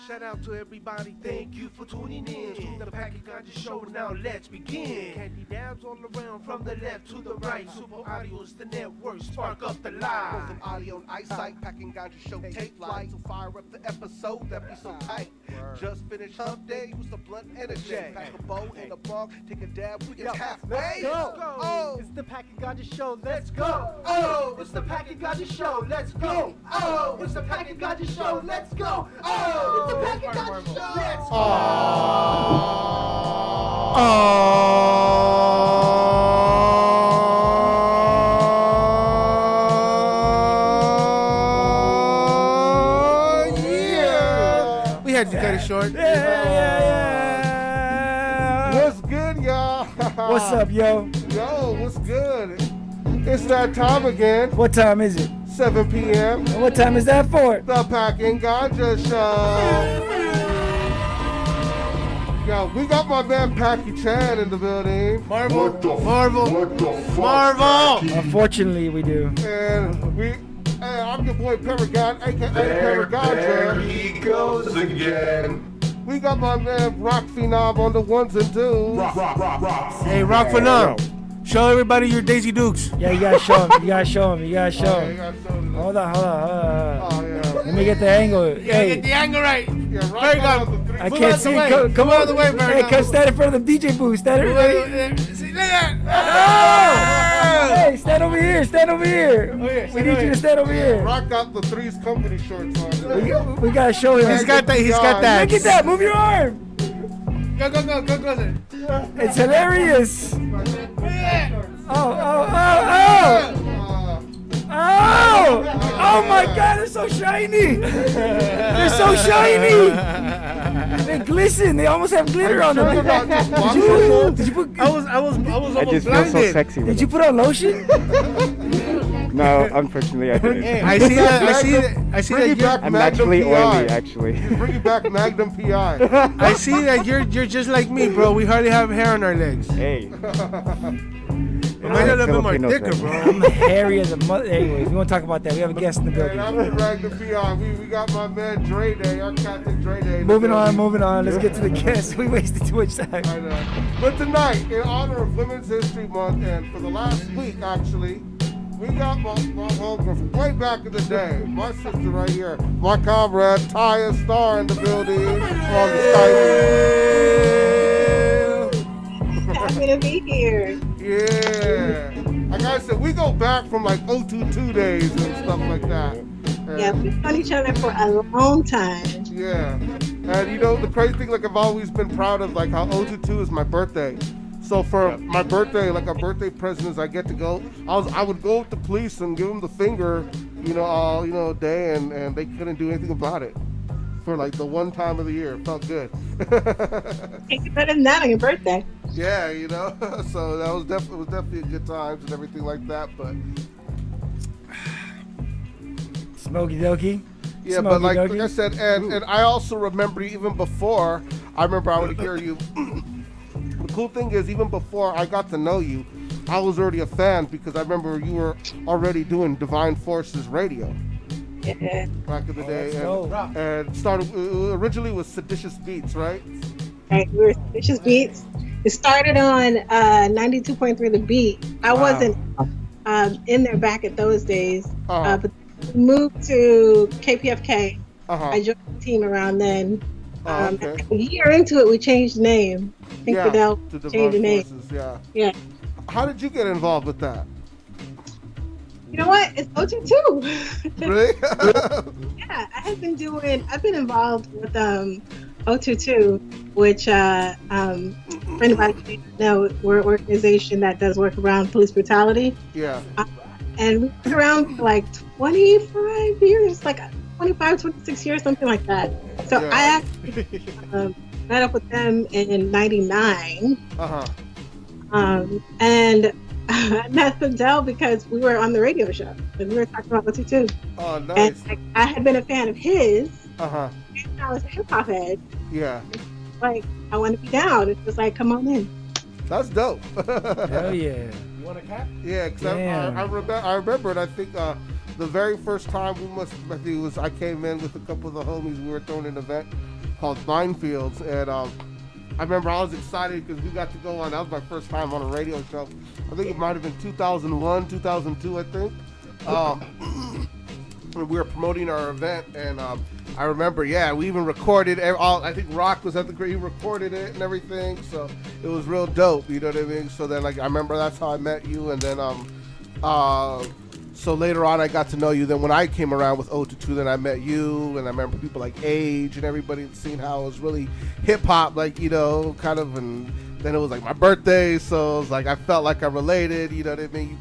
Shout out to everybody, thank you for tuning in to the Packet Ganja Show. Now let's begin. Candy dabs all around from the left to the right. Super Audio is the network, spark up the live. Both an audio and eyesight, Packing Ganja Show tape flight. So fire up the episode, that be so tight. Just finished hump day, use the blunt energy. Pack a bow in the bong, take a dab, we get halfway. Go. Oh, It's the Packet Ganja Show. Let's go. oh, it's the Packet Ganja Show, let's go. Oh, it's the Packet Ganja Show, let's go. Oh, it's the Packet Ganja Show, let's go. Yeah. We had to cut it short. What's good, y'all? What's up, yo? Yo, what's good? It's that time again, What time is it? 7 p.m. And what time is that for? The Packing Ganja Show. Yo, we got my man Packy Chan in the building. Marvel. Marvel. Unfortunately, we do. And I'm your boy Paragon, aka Paraganja. He goes again. We got my man Rock Phenom on the ones and twos. Rock. Hey, Rock for now. Show everybody your Daisy Dukes. Yeah, you gotta show him. You gotta show him. You gotta show Oh, you him. gotta show them. Hold on. Oh, yeah. Let me get the angle. Get Hey, the angle right. Yeah, Rock Very got good. the three- I Move can't out the see. way. Come Move out on. the way, Hey, Virgo. come stand in front of the DJ booth. Stand See, ready? look at Oh! that. Hey, stand over here. Stand over here. Oh, yeah, We stand need over you here. to stand over here. Rock got the Three's Company shorts on. We gotta show him. He's got that. He's got that. Look at that. Move your arm. Go closer. It's hilarious. Oh. Oh my God, they're so shiny. They're so shiny. They glisten. They almost have glitter on them. Did you put I was almost I just feel blinded. so sexy with Did you it. put on lotion? No, unfortunately I didn't. I see that. I see Bring that. it back, I'm Magnum naturally PI. oily, actually. Bring it back, Magnum PI. I see that you're just like me, bro. We hardly have hair on our legs. Hey, Mine's a little bit more Filipinos, thicker, right? bro. I'm hairy as a mother. Anyway, if you want to talk about that, we have a guest in the And building. I'm the Magnum PI. We got my man Dre Day, our Captain Dre Day. Moving on. Let's get to the guest. We wasted too much time. I know. But tonight, in honor of Women's History Month, and for the last week actually, we got my homegirl from way back in the day, my sister right here, my comrade Tiah Starr in the building on the Skype. Happy to be here. Yeah. Like I said, we go back from like 022 days and stuff like that. And Yeah, we've known each other for a long time. yeah. And you know, the crazy thing, like I've always been proud of like how 022 is my birthday. So for my birthday, like our birthday presents, I get to go. I would go with the police and give them the finger, all day, and they couldn't do anything about it. For like the one time of the year, it felt good. Can't get better than that on your birthday. Yeah, so that was definitely a good times and everything like that. But Smoky dokey. yeah, but like I said, and I also remember even before. I would hear you. The cool thing is, even before I got to know you, I was already a fan because I remember you were already doing Divine Forces radio Yeah. back in the day, let's go. and started originally with Seditious Beats, right? Right, we were Vicious Beats. It started on 92.3 The Beat. I Wow. wasn't in there back at those days, Uh-huh. but we moved to KPFK. Uh-huh. I joined the team around then. Oh, okay. A year into it, we changed the name. I think Yeah, Fidel to changed Divine the name. Forces, yeah. Yeah. How did you get involved with that? You know what? It's 022. Really? Yeah, I've been involved with 022, which for anybody who doesn't know, we're an organization that does work around police brutality. Yeah. And we've been around for like 25 years, like 25, 26 years, something like that. So Yeah. I actually met up with them in 99. Uh-huh. And I met Fidel because we were on the radio show. And we were talking about 022. Oh, And nice. I had been a fan of his. Uh-huh. And I was a hip hop head. Yeah. Like, I want to be down. It was like, come on in. That's dope. Hell yeah. You want a cat? Yeah, because Damn. I remember it. I think the very first time I came in with a couple of the homies, we were throwing an event called Minefields, and I remember I was excited because we got to go on. That was my first time on a radio show. I think it might have been 2001, 2002, I think. We were promoting our event, and I remember, we even recorded. I think Rock was at the he recorded it and everything, so it was real dope. You know what I mean? So then, like, I remember that's how I met you, and then so later on, I got to know you. Then when I came around with 022, then I met you, and I remember people like Age and everybody seeing how it was really hip hop, like, you know, kind of. And then it was like my birthday, so it was like I felt like I related. You know what I mean?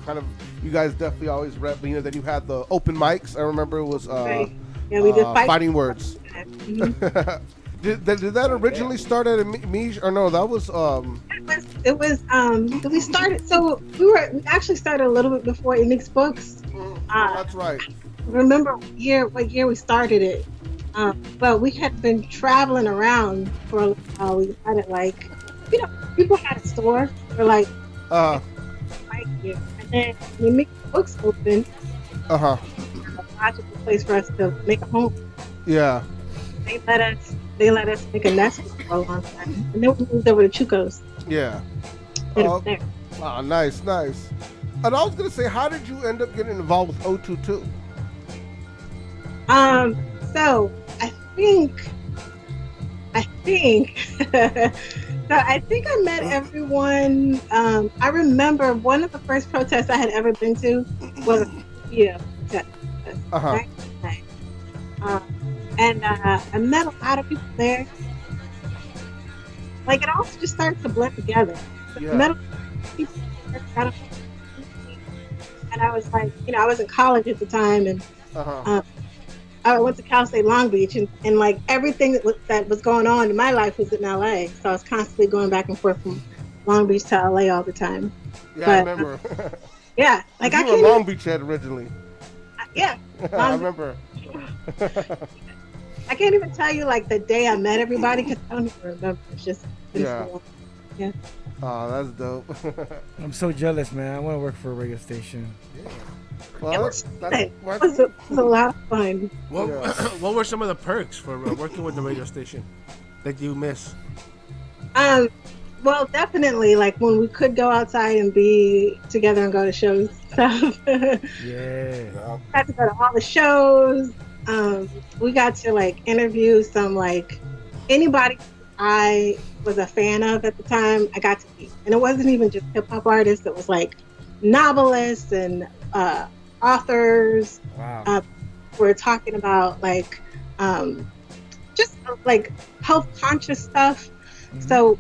You guys definitely always rep. You know, then you had the open mics. I remember it was Right. Yeah, we did Fighting Words. Mhm. Did that originally start at a me or no? That was It was we started, so we actually started a little bit before it mixed books. that's right. Remember what year we started it, but we had been traveling around for a little while. We had it like, you know, people had a store for like here, and then when mixed books opened, a logical place for us to make a home. Yeah. They let us make a nest for a long time, and then we moved over to Chuco's. Yeah. There. Oh, nice. And I was gonna say, how did you end up getting involved with 022? So I think so I think I met everyone. I remember one of the first protests I had ever been to was protest. Right? And I met a lot of people there. Like, it all just started to blend together. So I met a lot of people there, and I was like, you know, I was in college at the time, and I went to Cal State Long Beach, and like everything that was going on in my life was in LA. So I was constantly going back and forth from Long Beach to LA all the time. Yeah, I remember. Yeah, like you were a Long Beach head originally. Yeah. I remember. I can't even tell you like the day I met everybody because I don't even remember. It's just been so long. Yeah. Oh, that's dope. I'm so jealous, man. I want to work for a radio station. Yeah. Well, it was a lot of fun. What were some of the perks for working with the radio station that you miss? Well, definitely, like when we could go outside and be together and go to shows and stuff. Yeah. Got to go to all the shows. We got to like interview some like anybody I was a fan of at the time. I got to meet, and it wasn't even just hip hop artists. It was like novelists and authors. Wow. We're talking about like just like health conscious stuff. Mm-hmm. So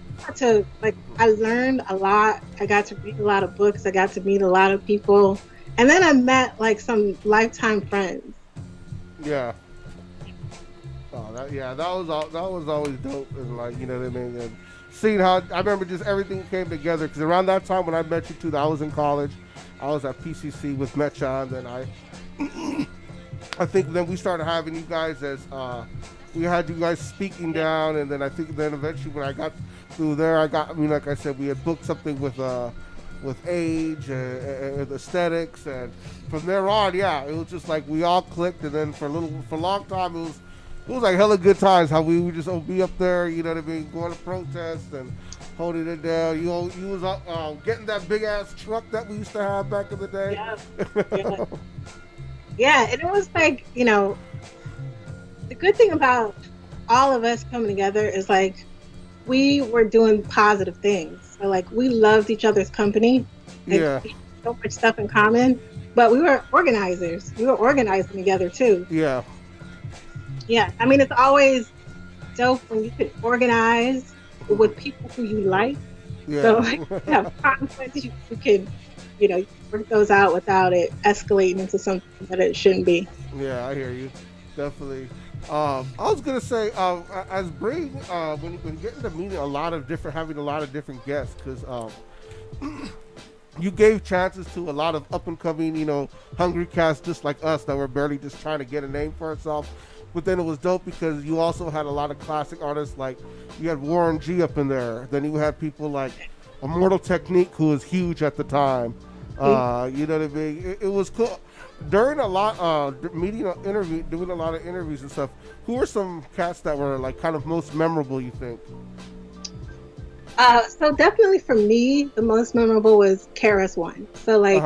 I learned a lot. I got to read a lot of books. I got to meet a lot of people, and then I met like some lifetime friends. Yeah. Oh, that was always dope, and like, you know what I mean. And seeing how I remember just everything came together, because around that time when I met you too, I was in college. I was at PCC with Metchan. Then I think then we started having you guys as we had you guys speaking down, and then I think then eventually when I got through there, like I said, we had booked something with Age and Aesthetics, and from there on, it was just like we all clicked, and then for a long time it was like hella good times how we would just be up there, you know what I mean, going to protest and holding it down. You was getting that big ass truck that we used to have back in the day. Yeah, and it was like, you know, the good thing about all of us coming together is like we were doing positive things. So like we loved each other's company. Like, we had so much stuff in common, but we were organizers. We were organizing together too. Yeah. Yeah, I mean, it's always dope when you can organize with people who you like. Yeah. So like, you have conflicts, you can, you know, work those out without it escalating into something that it shouldn't be. Yeah, I hear you. Definitely. I was gonna say, as Bree, when getting to meeting having a lot of different guests, because you gave chances to a lot of up and coming, you know, hungry cats just like us that were barely just trying to get a name for ourselves. But then it was dope because you also had a lot of classic artists, like you had Warren G up in there. Then you had people like Immortal Technique, who was huge at the time. You know what I mean? It was cool. During a lot, doing a lot of interviews and stuff. Who were some cats that were like kind of most memorable? You think? So definitely for me, the most memorable was KRS-One. So like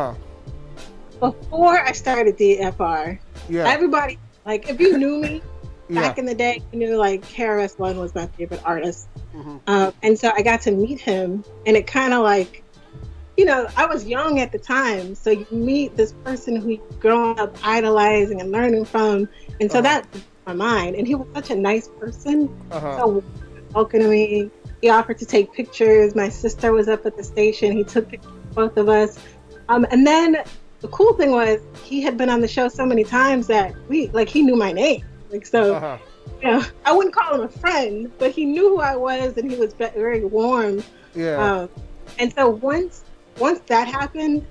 before I started DFR, everybody, like if you knew me back in the day, you knew like KRS-One was my favorite artist. And so I got to meet him, and it kind of like, you know, I was young at the time, so you meet this person who you've grown up idolizing and learning from, and so that blew my mind. And he was such a nice person, so welcome to me. He offered to take pictures. My sister was up at the station. He took pictures of both of us. And then the cool thing was he had been on the show so many times that he knew my name. Like, so, you know, I wouldn't call him a friend, but he knew who I was, and he was very warm. And so once that happened,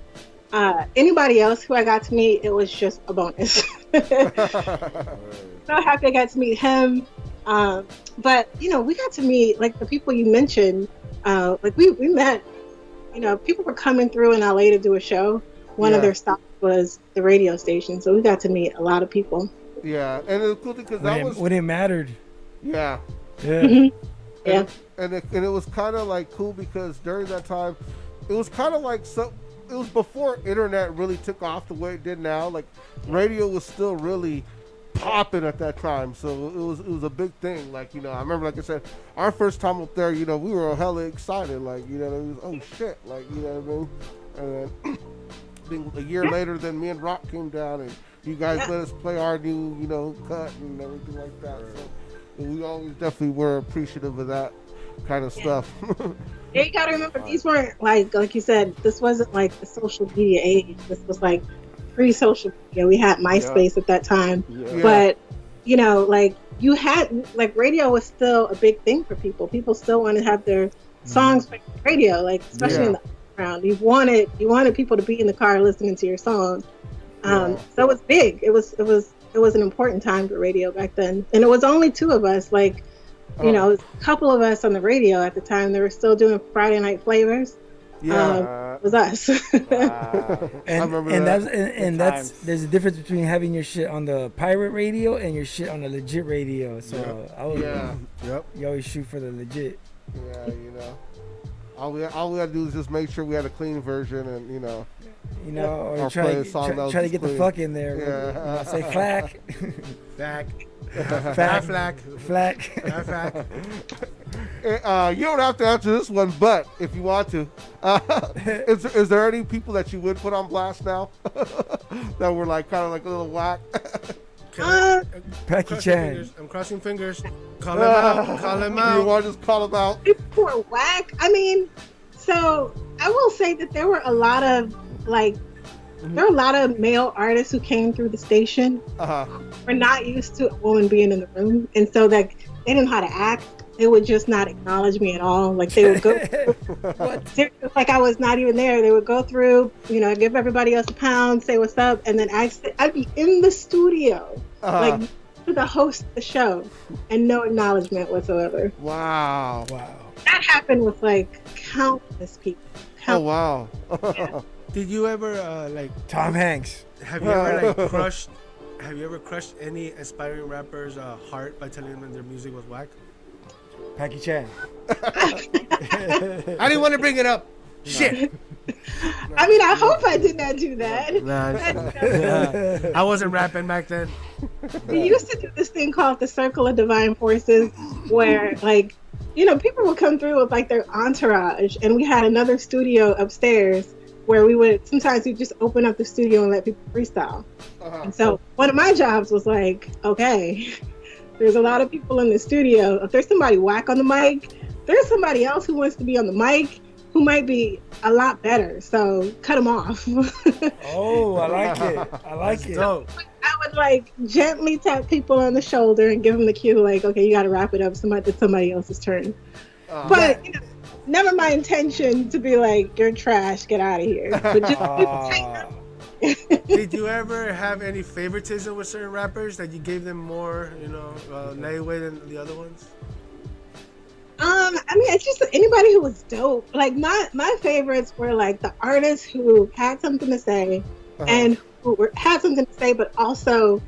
anybody else who I got to meet, it was just a bonus. So happy I got to meet him. But, you know, we got to meet, like, the people you mentioned. Like, we met, you know, people were coming through in LA to do a show. One of their stops was the radio station. So we got to meet a lot of people. Yeah. And it was cool because that was... when it mattered. Yeah. Yeah. And it was kind of, like, cool because during that time, it was kind of like... It was before internet really took off the way it did now. Like, radio was still really... popping at that time, so it was a big thing. Like, you know, I remember, like I said, our first time up there, you know, we were hella excited, like, you know, it was, oh shit, like, you know what I mean? And then a year later, then me and Rock came down, and you guys let us play our new, you know, cut and everything like that. So we always definitely were appreciative of that kind of stuff. Yeah, you gotta remember, these weren't like you said, this wasn't like the social media age. This was like pre-social media. We had MySpace at that time, but you know, like you had, like, radio was still a big thing for people. People still wanted to have their songs played on the radio, like especially in the underground. You wanted people to be in the car listening to your song. So it was big. It was an important time for radio back then, and it was only two of us. Like, you know, it was a couple of us on the radio at the time. They were still doing Friday Night Flavors. It was us. Wow. and that's there's a difference between having your shit on the pirate radio and your shit on the legit radio. So you always shoot for the legit. Yeah, you know, all we had to do is just make sure we had a clean version, and you know, or try to get the fuck in there. Yeah. Say flack. Flack. You don't have to answer this one, but if you want to, is there any people that you would put on blast now that were like kind of like a little whack? Packy Chan. I'm crossing fingers. Call him out. Call him out. You want to just call him out? People were whack. I mean, so I will say that there were a lot of male artists who came through the station. Were not used to a woman being in the room, and so like they didn't know how to act. They would just not acknowledge me at all. Like they would go like I was not even there. They would go through, you know, give everybody else a pound, say what's up, and then I'd be in the studio, like to the host of the show, and no acknowledgement whatsoever. Wow. That happened with like countless people. Oh wow. Did you ever like Tom Hanks? Have you ever like crushed? Have you ever crushed any aspiring rapper's heart by telling them their music was whack? Packy Chan. I didn't want to bring it up. Shit. I mean, I hope I did not do that. Nah, I wasn't rapping back then. We used to do this thing called the Circle of Divine Forces, where, like, you know, people would come through with like their entourage, and we had another studio upstairs where we'd just open up the studio and let people freestyle. And so one of my jobs was like, okay, there's a lot of people in the studio. If there's somebody whack on the mic, there's somebody else who wants to be on the mic who might be a lot better. So cut them off. Oh, I like it. I like it. Dope. I would like gently tap people on the shoulder and give them the cue, like, okay, you got to wrap it up. It's somebody else's turn. But you know, never my intention to be like, you're trash, get out of here. But just Did you ever have any favoritism with certain rappers that you gave them more, you know, leeway than the other ones? I mean, it's just anybody who was dope. Like my favorites were like the artists who had something to say, and who had something to say, but also,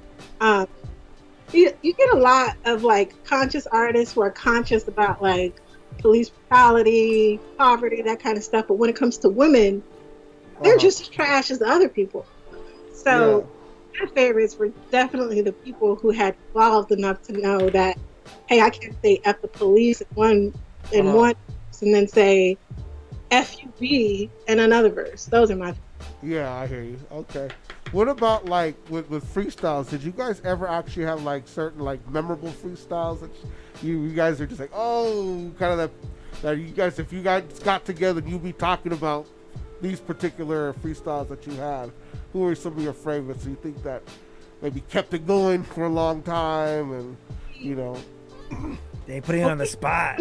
you get a lot of like conscious artists who are conscious about like police brutality, poverty, that kind of stuff. But when it comes to women, they're just as trash as the other people. So my favorites were definitely the people who had evolved enough to know that, hey, I can't say F the police in one verse and then say FUB in another verse. Those are my. Yeah, I hear you. Okay. What about like with freestyles? Did you guys ever actually have like certain like memorable freestyles that you guys are just like, oh, kind of that you guys, if you guys got together, you'd be talking about these particular freestyles that you had? Who are some of your favorites? You think that maybe kept it going for a long time, and you know, they put it on the spot.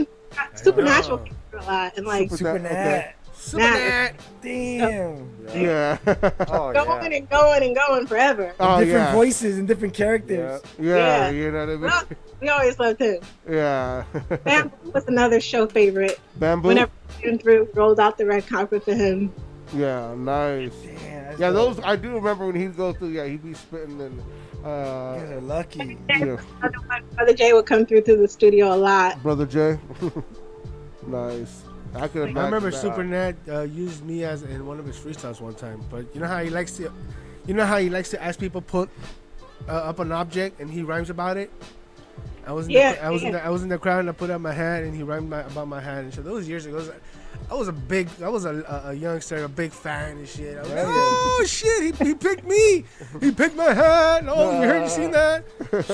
Supernatural came through a lot, and like Supernat. Supernat. Damn. Yeah. going and going and going forever. Different voices and different characters. Yeah, you know what I mean? Well, we always loved him. Yeah. Bamboo was another show favorite. Bamboo? Whenever we came through, rolled out the red carpet for him. Yeah, nice. Damn, yeah, those I do remember when he'd go through. Yeah, he'd be spitting and. You guys are lucky. Yeah. Brother Jay would come through the studio a lot. Brother Jay. Nice. I could imagine. I remember that. Supernat used me as in one of his freestyles one time. But you know how he likes to ask people put up an object and he rhymes about it. I was in the crowd and I put up my hat and he rhymed about my hat and shit. Those years ago, I was a youngster, a big fan and shit. I was like, oh shit, he picked me. He picked my hat. Oh, you seen that?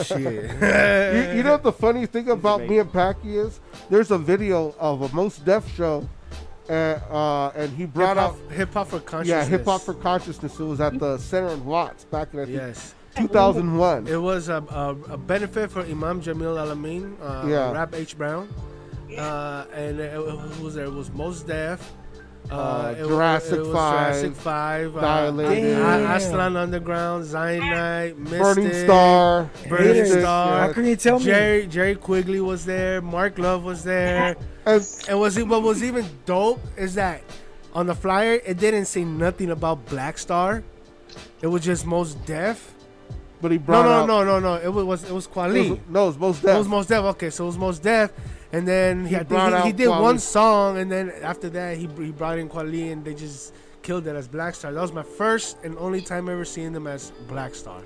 Shit. You know what the funny thing about me and Packy is? There's a video of a Most Def show, and he brought out hip hop for consciousness. Yeah, hip hop for consciousness. It was at the Center in Watts back in 2001. It was a benefit for Imam Jamil Alamin, Rap H Brown. And it was there. It was Mos Def, Jurassic 5, Dilated, Aslan Underground, Zionite, Mystic, Burning Star. How can you tell me? Jerry Quigley was there. Mark Love was there. And what was even dope is that on the flyer it didn't say nothing about Black Star. It was just Mos Def. But he brought no. It was Kweli. It was Mos Def. It was Mos Def. Okay, so it was Mos Def. And then he did Kweli. One song, and then after that he brought in Kweli, and they just killed it as Black Star. That was my first and only time ever seeing them as Black Star.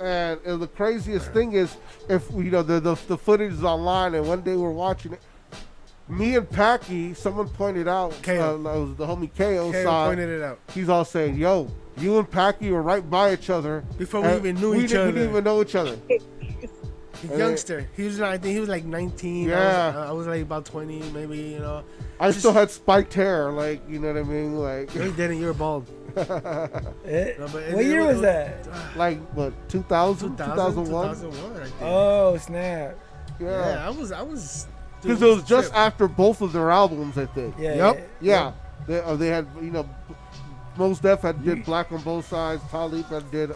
And the craziest thing is, if you know the footage is online, and one day we're watching it, me and Packy, someone pointed out, it was the homie KO pointed it out. He's all saying, "Yo, you and Packy were right by each other before we even knew each other. We didn't even know each other." Youngster, he was like 19. Yeah, I was like about 20, maybe. You know, I still had spiked hair, like, you know what I mean, like. No, you didn't. You were bald. What year was that? Like what? 2000, 2001. 2001. I think. Oh snap! Yeah, I was. Because it was just after both of their albums, I think. Yeah. They had, you know, Mos Def did Black on Both Sides. Talib did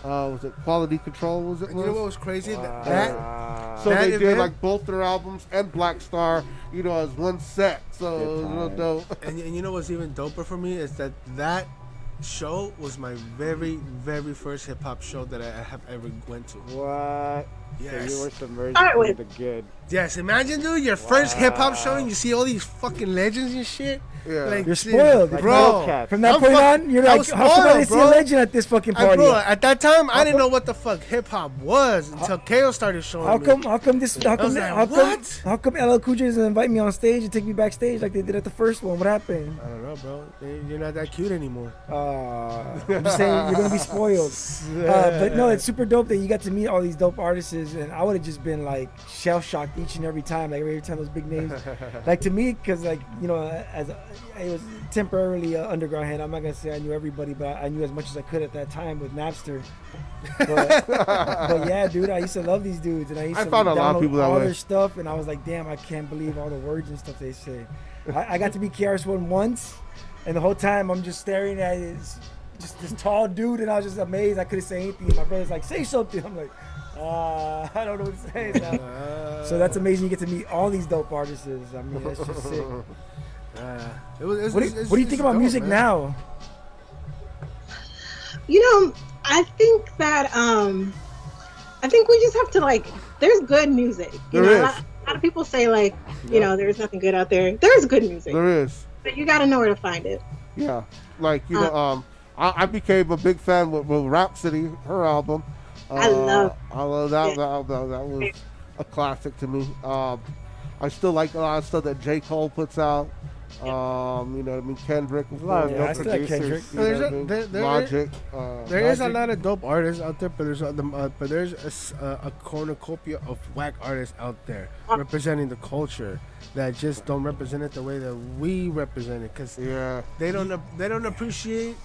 was it Quality Control? Was it? And you know what was crazy? So they did like both their albums and Black Star, you know, as one set. So it was real dope. And you know what's even doper for me is that show was my very, very first hip hop show that I have ever went to. What? Yes. So you were submerged in the good. Yes, imagine, dude, your first hip hop show and you see all these fucking legends and shit. Yeah. Like, you're spoiled, bro. From that point on, you're like, how come I didn't see a legend at this fucking party? Bro, at that time, I didn't know what the fuck hip hop was until KO started showing me. How come LL Cool J doesn't invite me on stage and take me backstage like they did at the first one? What happened? I don't know, bro. You're not that cute anymore. I'm just saying you're gonna be spoiled. But no, it's super dope that you got to meet all these dope artists, and I would have just been like shell shocked each and every time, like every time those big names. Like to me, because like, you know, it was temporarily an underground head. I'm not gonna say I knew everybody, but I knew as much as I could at that time with Napster. But yeah, dude, I used to love these dudes, and I used to found a lot of people that all way. their stuff, and I was like, damn, I can't believe all the words and stuff they say. I got to be KRS-One once, and the whole time I'm just staring at just this tall dude, and I was just amazed. I couldn't say anything. My brother's like, say something. I'm like, I don't know what to say. So that's amazing. You get to meet all these dope artists. I mean, that's just sick. What do you think about music now? You know, I think that I think we just have to like. There's good music. You know, a lot of people say like, you know, there's nothing good out there. There's good music. There is. But you got to know where to find it. Yeah, like you know, I became a big fan with Rhapsody, her album. I love that. That was a classic to me. I still like a lot of stuff that J. Cole puts out. You know what I mean? Kendrick. A lot of I still like Kendrick. Logic. There is a lot of dope artists out there, but there's a cornucopia of whack artists out there representing the culture that just don't represent it the way that we represent it, because they don't appreciate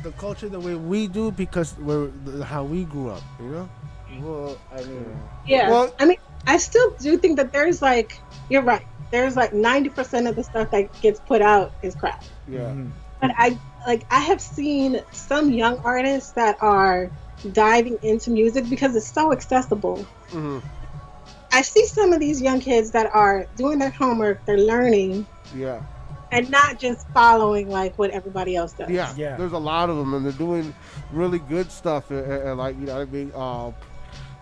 the culture the way we do because we're how we grew up, you know. Well, I mean, Well, I mean, I still do think that there's like, you're right. There's like 90% of the stuff that gets put out is crap. Yeah. Mm-hmm. But I have seen some young artists that are diving into music because it's so accessible. Mm-hmm. I see some of these young kids that are doing their homework, they're learning. Yeah. And not just following like what everybody else does. Yeah. There's a lot of them, and they're doing really good stuff, and like, you know what I mean.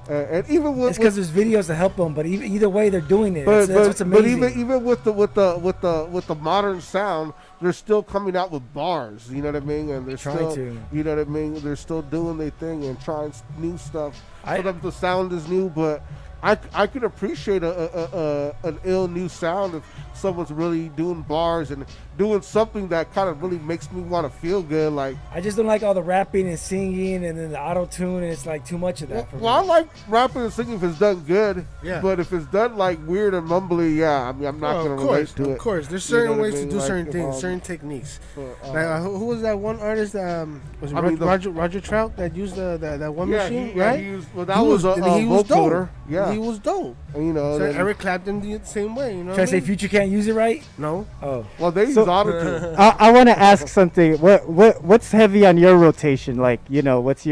And even with, it's because there's videos to help them, but either way they're doing it. That's what's amazing. But even with the modern sound, they're still coming out with bars. You know what I mean? And they're still, you know what I mean? They're still doing their thing and trying new stuff. Sometimes the sound is new, but I could appreciate an ill new sound if someone's really doing bars and doing something that kind of really makes me want to feel good. Like, I just don't like all the rapping and singing and then the auto tune, and it's like too much of that. For me. I like rapping and singing if it's done good. Yeah. But if it's done like weird and mumbly, I mean, I'm not gonna relate to it. Of course, there's certain ways to do certain things, certain techniques. Like who was that one artist? Was it Roger Trout that used that one machine, right? He was a vocoder. Yeah, he was dope. And, you know, so Eric Clapton did the same way. You know, try to say Future can't use it right? No. Oh, well, they use autotune. I want to ask something. What's heavy on your rotation? Like, you know, what's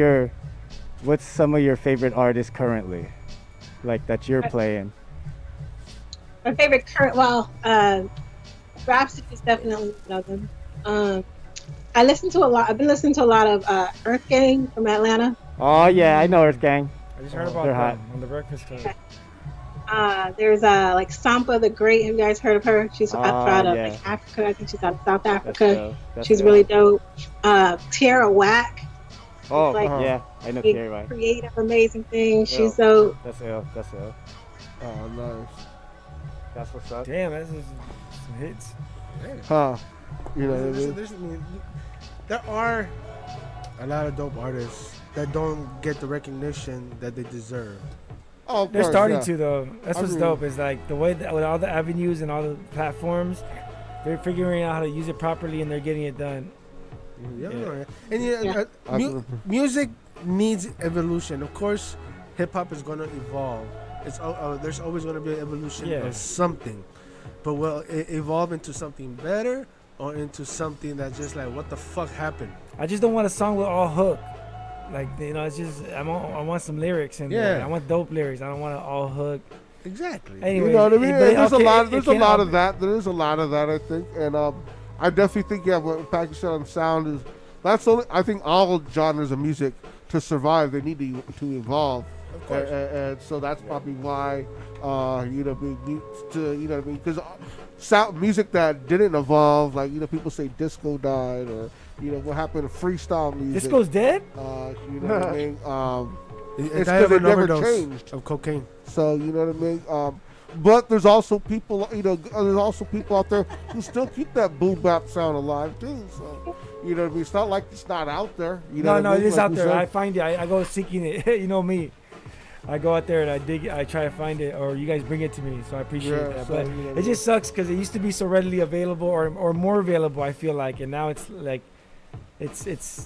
some of your favorite artists currently, like that you're playing? My favorite current, Rhapsody is definitely one of them. I listen to a lot. I've been listening to a lot of Earth Gang from Atlanta. Oh yeah, I know Earth Gang. I just heard about them on the Breakfast Club. There's like Sampa the Great. Have you guys heard of her? She's out of like Africa. I think she's out of South Africa. She's really dope. Tiara Whack. Oh, yeah, I know Tiara Whack. Creative, amazing thing. She's so. That's ill. Oh, nice. That's what's up. Damn, that's just some hits. Huh? You know, there are a lot of dope artists that don't get the recognition that they deserve. Oh, they're starting to though. That's what's dope. Is like the way that with all the avenues and all the platforms, they're figuring out how to use it properly and they're getting it done. And music needs evolution. Of course, hip hop is going to evolve. There's always going to be an evolution of something, but will it evolve into something better or into something that's just like, what the fuck happened? I just don't want a song with all hook. Like, you know, it's just I want some lyrics in there. I want dope lyrics. I don't want it all hook. Exactly. Anyway, you know what I mean? There's a lot of that. There is a lot of that, I think, and I definitely think what Patrick said on sound is I think all genres of music to survive they need to evolve. Of course. And so that's probably why you know we need to, you know what I mean, because sound music that didn't evolve, like, you know, people say disco died, or, you know, what happened to freestyle music. Disco's dead? You know what I mean? It's because it never changed of cocaine. So, you know what I mean? But there's also people, you know, out there who still keep that boom bap sound alive too. So, you know what I mean? It's not like it's not out there. You know no, it is out there. I find it. I go seeking it. You know me. I go out there and I dig it. I try to find it, or you guys bring it to me. So I appreciate that. But it just sucks because it used to be so readily available, or more available, I feel like, and now it's like it's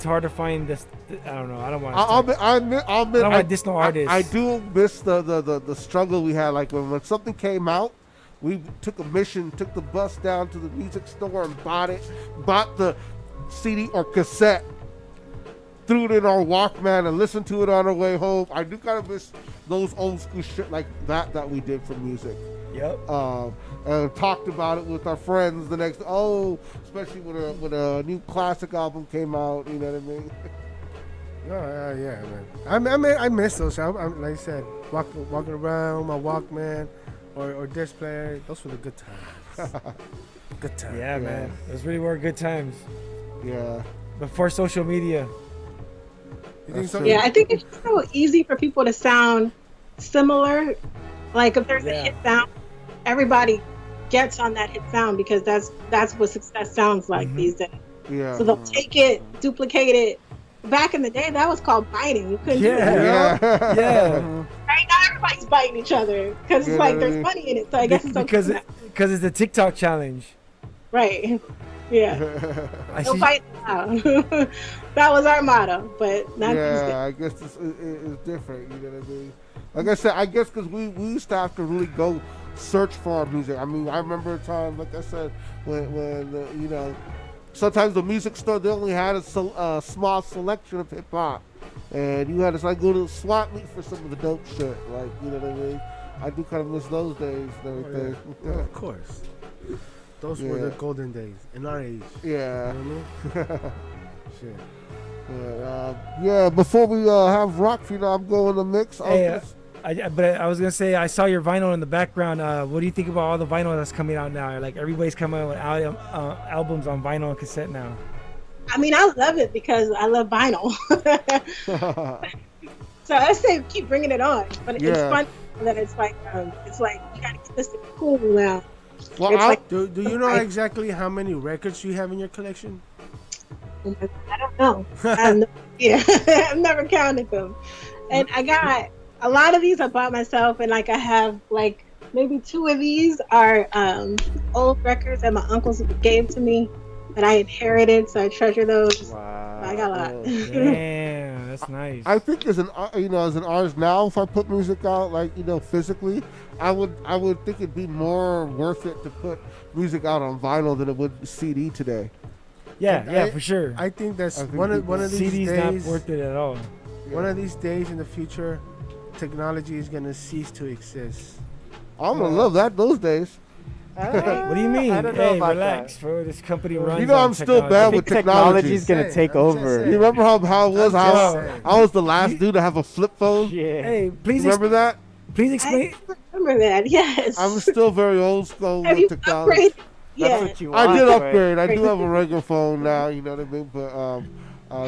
hard to find this. I don't know. I don't want to. I'll admit, I don't want to diss no artists. I do miss the struggle we had. Like when something came out, we took the bus down to the music store and bought the CD or cassette. threw it in our Walkman and listened to it on our way home. I do kind of miss those old school shit like that we did for music. Yep. And talked about it with our friends the next. Especially when a new classic album came out. You know what I mean? Oh yeah, man. I miss those. I'm like I said, walking around my Walkman or disc player. Those were the good times. Good times. Yeah, man. Those really were good times. Yeah. Before social media. You think so? Yeah, I think it's just so easy for people to sound similar. Like if there's a hit sound, everybody gets on that hit sound because that's what success sounds like these days. Yeah. So they'll take it, duplicate it. Back in the day, that was called biting. You couldn't do Yeah. that. Yeah. Right now, everybody's biting each other because it's like there's money in it. So I guess it's okay. Because it's the TikTok challenge. Right. Yeah. No fight now. That was our motto, but not these days. Yeah, I guess it's different. You know what I mean? Like I said, I guess because we used to have to really go search for our music. I mean, I remember a time, like I said, when sometimes the music store, they only had a small selection of hip hop, and you had to like go to the swap meet for some of the dope shit. Like, you know what I mean? I do kind of miss those days and everything. Yeah, of course. Those were the golden days in our age. Yeah. You know what I mean? Shit. Before we have rock, I'm going to mix. But I was gonna say I saw your vinyl in the background. What do you think about all the vinyl that's coming out now? Like everybody's coming out with albums on vinyl and cassette now. I mean, I love it because I love vinyl. So I say keep bringing it on, but it's fun that it's like you gotta get this to be cool now. Well, do you know exactly how many records you have in your collection? I don't know. I have no idea. I've never counted them, and I got a lot of these I bought myself, and like I have like maybe 2 of these are old records that my uncles gave to me that I inherited, so I treasure those. Wow. I got a lot. Damn, that's nice. I think as an artist now, if I put music out like physically, I would think it'd be more worth it to put music out on vinyl than it would CD today. Yeah, for sure. I think that's one of these CD's days. not worth it at all. One of these days in the future, technology is gonna cease to exist. I'm gonna love those days. What do you mean? I don't know about relax, bro. This company runs. I'm still bad with technology. Technology's gonna take over. You remember how it was? I was the last dude to have a flip phone. Yeah. Hey, please Remember that? Please explain. I remember that. Yes. I'm still very old school Have with you technology. upgraded? Yeah. That's what you want. I did right? upgrade. I do have a regular phone now. You know what I mean? But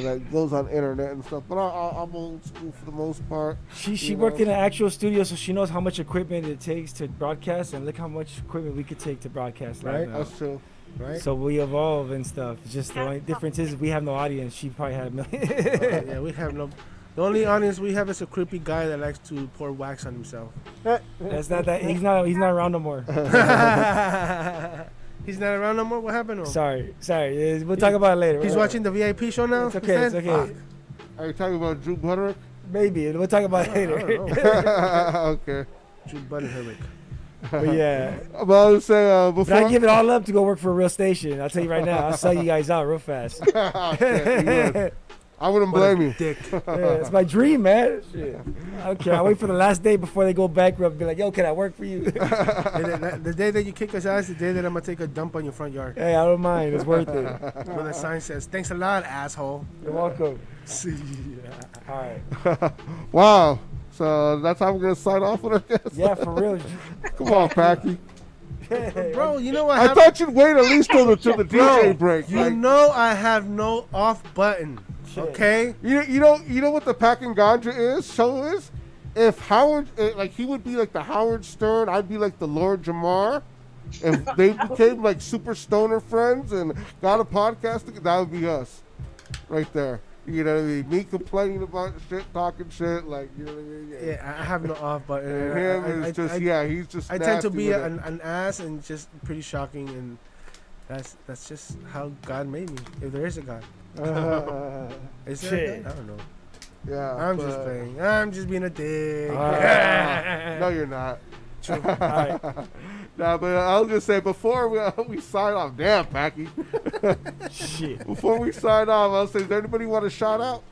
that goes on internet and stuff. But I'm old school for the most part. She worked in an actual studio, so she knows how much equipment it takes to broadcast, and look how much equipment we could take to broadcast right now. That's true. Right? So we evolve and stuff. It's just the only difference is we have no audience. She probably had a million. Yeah, we have no. The only audience we have is a creepy guy that likes to pour wax on himself. That's not that. He's not around no more. He's not around no more. What happened to him? Sorry. We'll talk about it later. He's watching the VIP show now. It's okay. It's okay. Fuck. Are you talking about Drew Butterick? Maybe we'll talk about it later. Okay. Drew Butterick. But yeah. But I was saying But before. I give it all up to go work for a real station. I'll tell you right now. I'll sell you guys out real fast. I wouldn't blame you. Dick. Yeah, it's my dream, man. Shit. I don't care. I wait for the last day before they go bankrupt and be like, yo, can I work for you? The day that you kick us out is the day that I'm gonna take a dump on your front yard. Hey, I don't mind. It's worth it. When the sign says, "Thanks a lot, asshole." You're welcome. See ya. All right. Wow. So that's how we're gonna sign off with our guest. Yeah, for real. Come on, Packy. Bro, you know what? I thought you'd wait at least till the DJ break. You know I have no off button. Okay. You know what the Packing Ganja show is? If Howard, he would be like the Howard Stern, I'd be like the Lord Jamar. If they became like super stoner friends and got a podcast, that would be us, right there. You know what I mean? Me complaining about shit, talking shit, like, you know what I mean? Yeah, I have no off button. And him is he's just. I tend to nasty be with it. an ass and just pretty shocking, and that's just how God made me. If there is a God. Is there a God? I don't know. Yeah. I'm just playing. I'm just being a dick. No, you're not. True. All right. Nah, but I'll just say before we sign off, damn, Packy. Shit. Before we sign off, I'll say, does anybody want a shout out?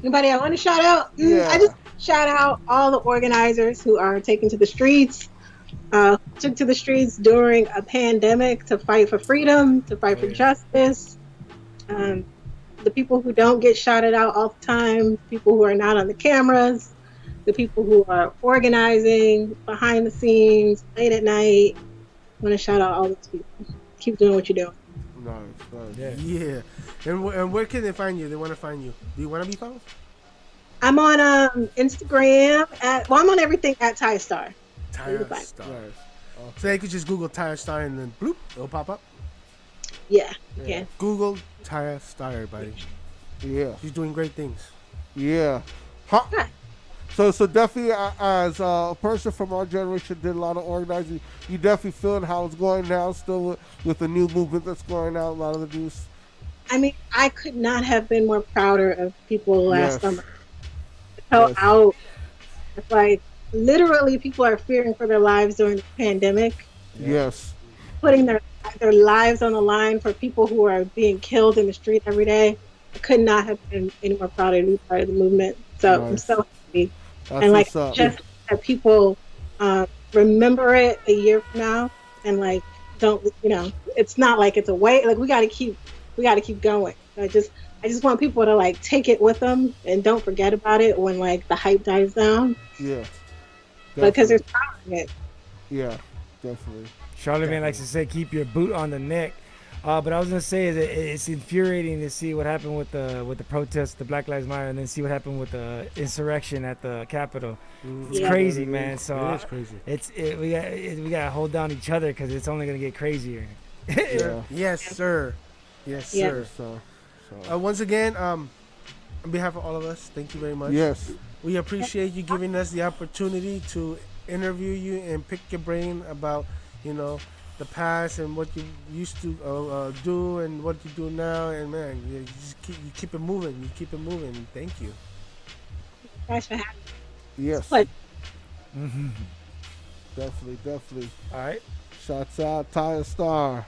Anybody I want to shout out? Yeah. I just shout out all the organizers who are taking to the streets, took to the streets during a pandemic to fight for freedom, to fight for justice. The people who don't get shouted out all the time, people who are not on the cameras, the people who are organizing behind the scenes, late at night. I want to shout out all those people. Keep doing what you're doing. Nice. Yeah. And where can they find you? They want to find you. Do you want to be found? I'm on Instagram I'm on everything at Tiah Starr. Tiah Starr. So they could just Google Tiah Starr and then bloop, it'll pop up. Yeah. Google Tiah Starr, everybody. Yeah. She's doing great things. Yeah. So definitely, as a person from our generation did a lot of organizing, you definitely feeling how it's going now still with the new movement that's going out, a lot of the news. I mean, I could not have been more prouder of people last summer. So out. It's like, literally, people are fearing for their lives during the pandemic. Yes. Putting their lives on the line for people who are being killed in the street every day. I could not have been any more prouder to be part of the movement. So I'm so happy. That's and like just that people remember it a year from now and like don't it's not like it's a way, like we gotta keep going. I just want people to like take it with them and don't forget about it when like the hype dies down. Yeah. Because there's power in it. Yeah, definitely. Charlemagne likes to say, keep your boot on the neck. But I was gonna say is it's infuriating to see what happened with the protests, the Black Lives Matter, and then see what happened with the insurrection at the Capitol. It's crazy, man. So it is crazy. We gotta hold down each other because it's only gonna get crazier. Yes, sir. Yes, sir. So. Once again, on behalf of all of us, thank you very much. Yes. We appreciate you giving us the opportunity to interview you and pick your brain about, the past and what you used to do and what you do now. And man, you keep it moving. You keep it moving. Thank you. Thanks for having me. Yes. Mm-hmm. Definitely. All right. Shouts out Tiah Starr.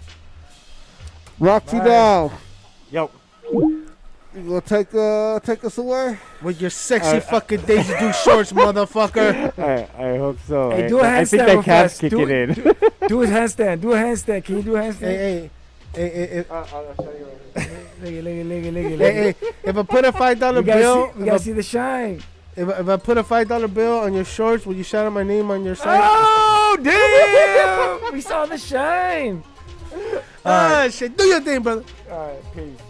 Roxy down. Yo. You gonna take us away? With your sexy fucking Daisy Duke shorts, motherfucker. I hope so. Hey, do a handstand. I think that cat's kicking in. Do a handstand. Do a handstand. Can you do a handstand? Hey. I'll show you. Look. Hey, if I put a $5 bill, we gotta see the shine. If I put a $5 bill on your shorts, will you shout out my name on your site? Oh damn! We saw the shine. Shit, do your thing, brother. All right, peace.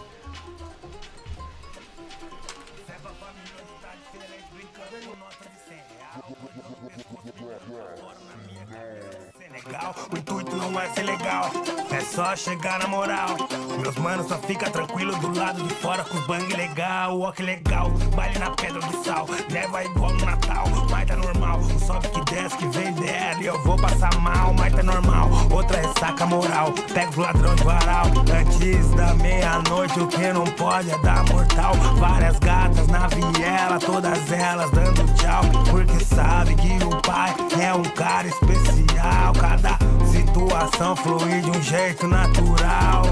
O intuito não vai ser legal, é só chegar na moral. Meus manos só fica tranquilo do lado de fora com os bang legal. Ó que legal, baile na pedra do sal, neva igual no Natal, mas tá normal. O sobe que desce, que vem dela e eu vou passar mal, mas tá normal. Outra ressaca moral, pega os ladrão de varal. Antes da meia-noite o que não pode é dar mortal. Várias gatas na viela, todas elas dando tchau, porque sabe que o pai é um cara especial. Cada situação flui de um jeito natural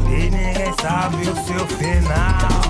e ninguém sabe o seu final.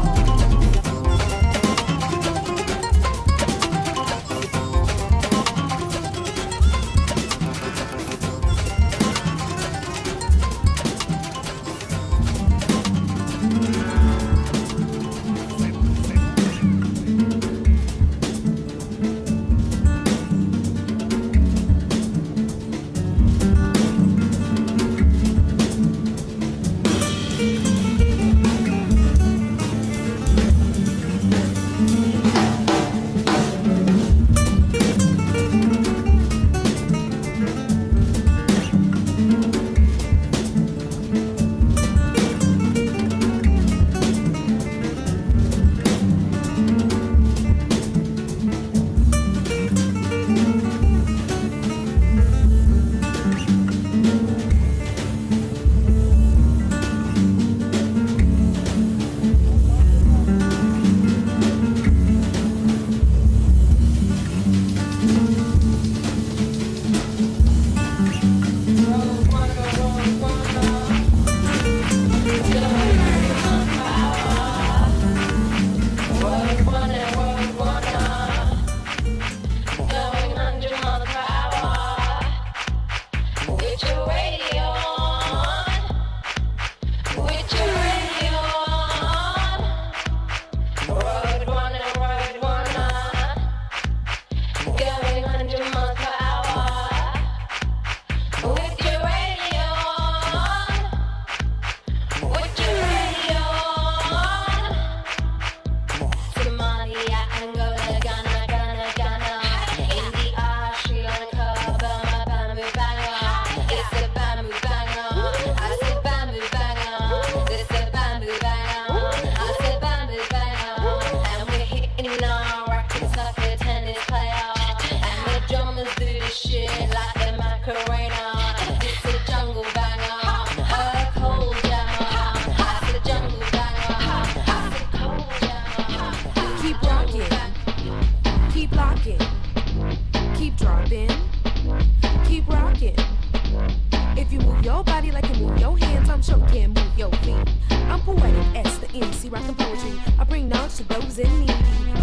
your feet. I'm poetic S, the MC, rockin' poetry. I bring knowledge to those in need.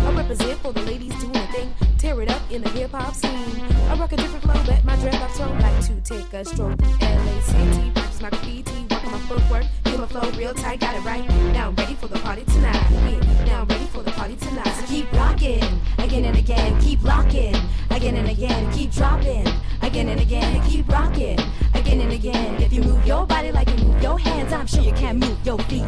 I represent for the ladies doing a thing, tear it up in the hip hop scene. I rock a different flow, but my dreadlocks don't like to take a stroll through LACT. Practice my graffiti, work on my footwork, feel my flow real tight, got it right. Now I'm ready for the party tonight. Yeah, now I'm ready for the party tonight. So keep rocking again and again, keep locking again and again, keep dropping again and again, and keep rocking again and again. If you move your body like you move your hands, I'm sure you can move your feet.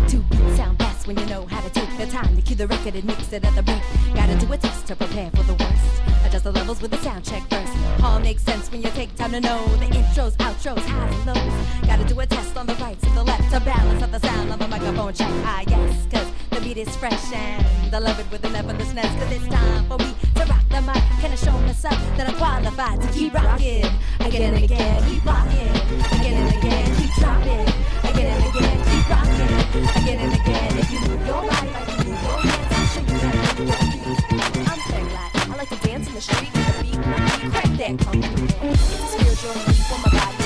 Two beats sound best when you know how to take the time to cue the record and mix it at the beat. Gotta do a test to prepare for the worst. Adjust the levels with the sound check first. All makes sense when you take time to know the intros, outros, highs and lows. Gotta do a test on the right and the left to balance out the sound on the microphone check. Ah yes, cause the beat is fresh and I love it with an effortlessness. Cause it's time for me to rock the mic. Can I show myself that I'm qualified to keep rocking again and again, keep rocking again and again, keep dropping again and again, keep rocking again and again. If you move your body like you move your hands, I'll show you how to move your feet. I'm very glad. I like to dance in the street with the beat, my feet crack that kung fu. It's a spiritual relief for my body.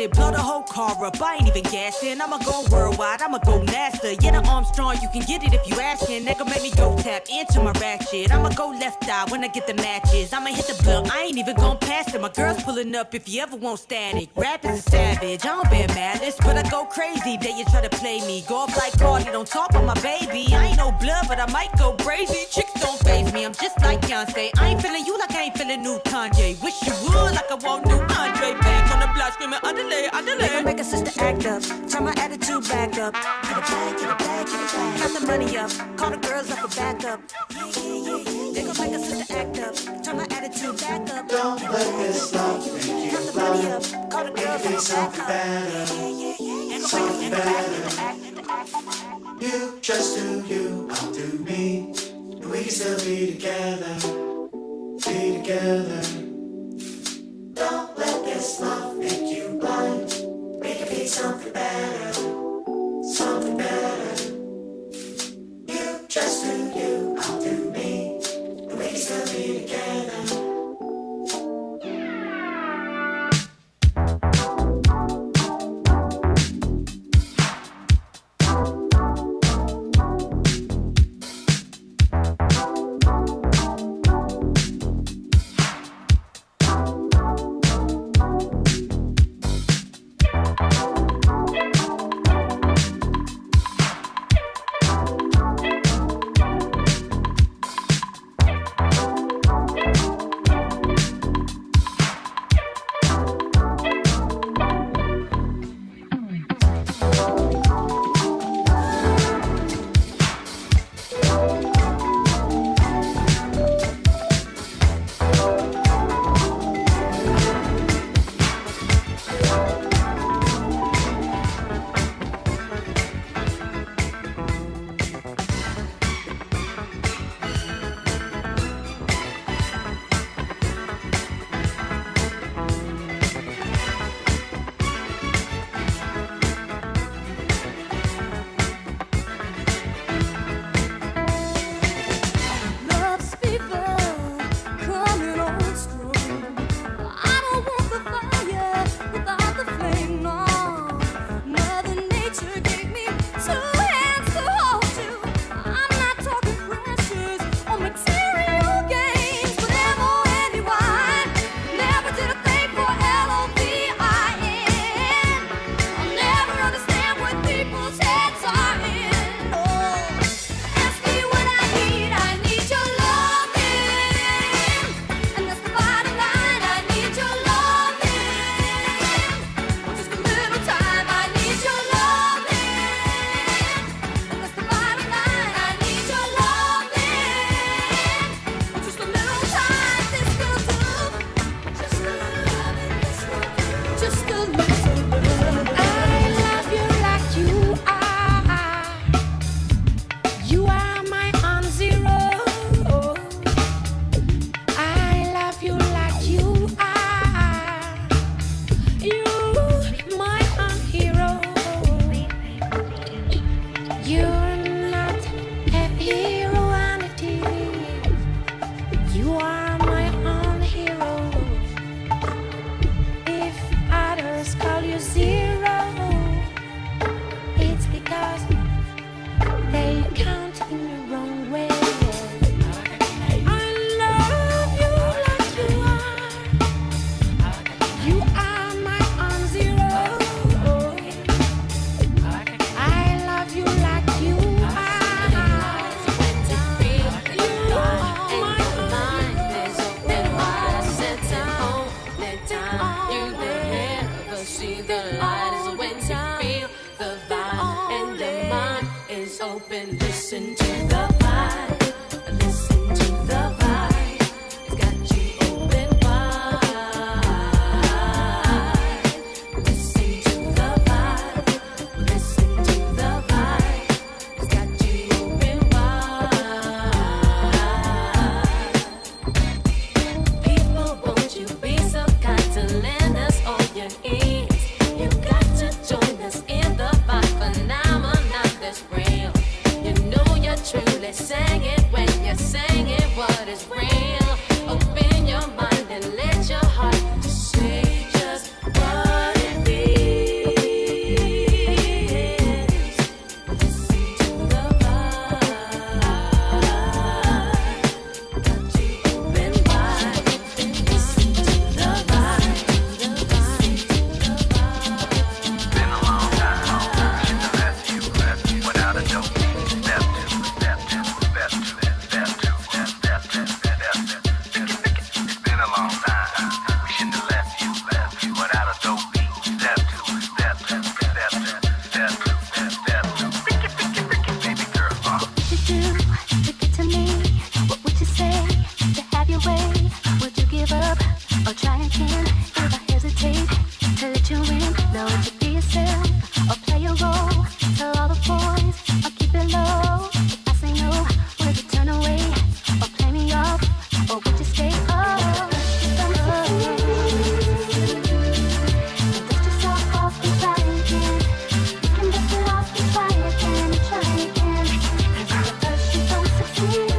Blow the whole car up, I ain't even gassing. I'ma go worldwide, I'ma go NASA. Yeah, the Armstrong, you can get it if you askin'. They gon' make me go tap into my ratchet. I'ma go left eye when I get the matches. I'ma hit the blunt, I ain't even gon' pass it. My girl's pulling up if you ever want static. Rap is a savage, I don't bear malice, but I go crazy. They you try to play me. Go up like Cardi, don't talk on my baby. I ain't no blood, but I might go crazy. Chicks don't faze me, I'm just like Beyonce. I ain't feeling you like I ain't feeling new Kanye. Wish you would like I want new Andre. Back on the block screaming underlay, underlay. They gon' make a sister act up, turn my attitude back up. Get it back, get it back, get it back. Count the money up, call the girls up for backup. They gon' make a sister act up, turn my attitude back up. Don't let this love make you Count the money up, call the girls up for something backup. better, something better. You just do you, I'll do me, and we can still be together, be together. Don't let this love make you blind. We can be something better, something better. You just do you, I'll do me, and we can still be together. light is when you feel the vibe, and the mind is open. Listen to the vibe. Listen to the vibe. It's got you open wide. Listen to the vibe. Listen to the vibe. It's got you open wide. People, won't you be so kind to lend us all your ears? You got to join us in the vibe phenomenon that's real. You know you're truly singing when you're singing what is real. Open your mind and let your heart say just what it is. Listen to the vibe. Got you open wide. Listen to the vibe. Listen to the vibe. Been a long time. Left you without a dope. Step two, step two, step two, step two, step two, step two. It's been a long time. We shouldn't have left you without a dope beat. Step two, step two, step two, step two, step two. Baby girl, What would you do to get to me? What would you say to have your way? Would you give up or try again? If I hesitate to let you in, now would you be yourself or play a role? Tell all the boys or keep it low. If I say no, would you turn away or play me off? Or would you stay up? Dust yourself off and try again. You can dust it off and try again, try again. Cause at first you don't succeed.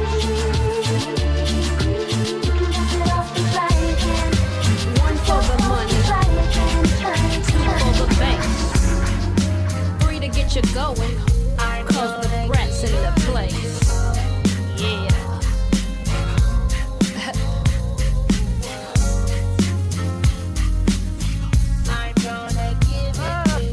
You can dust it off and try again. One for the money, Try again, try two again. for the bass. Three to get you going, cause the brat's in the place. Yeah.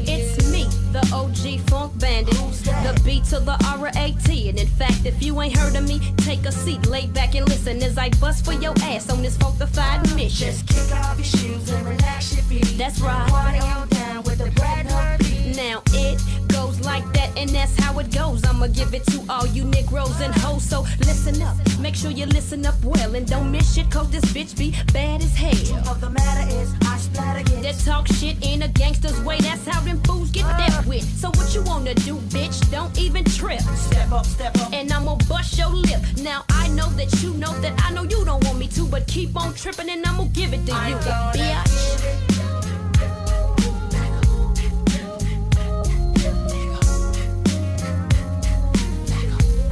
It's me, the OG funk bandit, the B to the R-A-T. And in fact, if you ain't heard of me, take a seat, lay back and listen as I bust for your ass on this funkified mission. Just kick off your shoes and relax your feet. That's right. Party on down with the brand new beat. Now it goes like that, and that's how it goes. I'ma give it to all you Negroes and hoes, so listen up. Make sure you listen up well, and don't miss shit, cause this bitch be bad as hell. Of the matter is, I splat again. That talk shit in a gangster's way, that's how them fools get dealt with. So what you wanna do, bitch? Don't even trip. Step up. And I'ma bust your lip. Now I know that you know that I know you don't want me to, but keep on tripping and I'ma give it to you, bitch.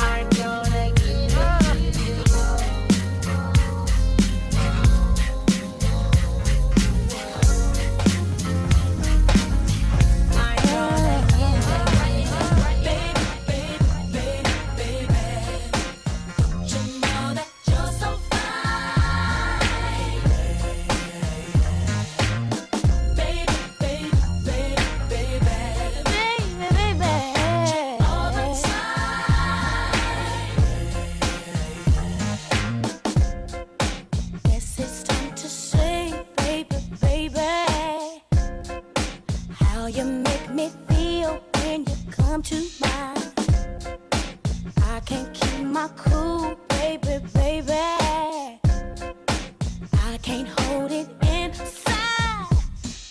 I'm gonna get up. Guess it's time to say, baby, baby, how you make me feel when you come to mind. I can't keep my cool, baby, baby. I can't hold it inside.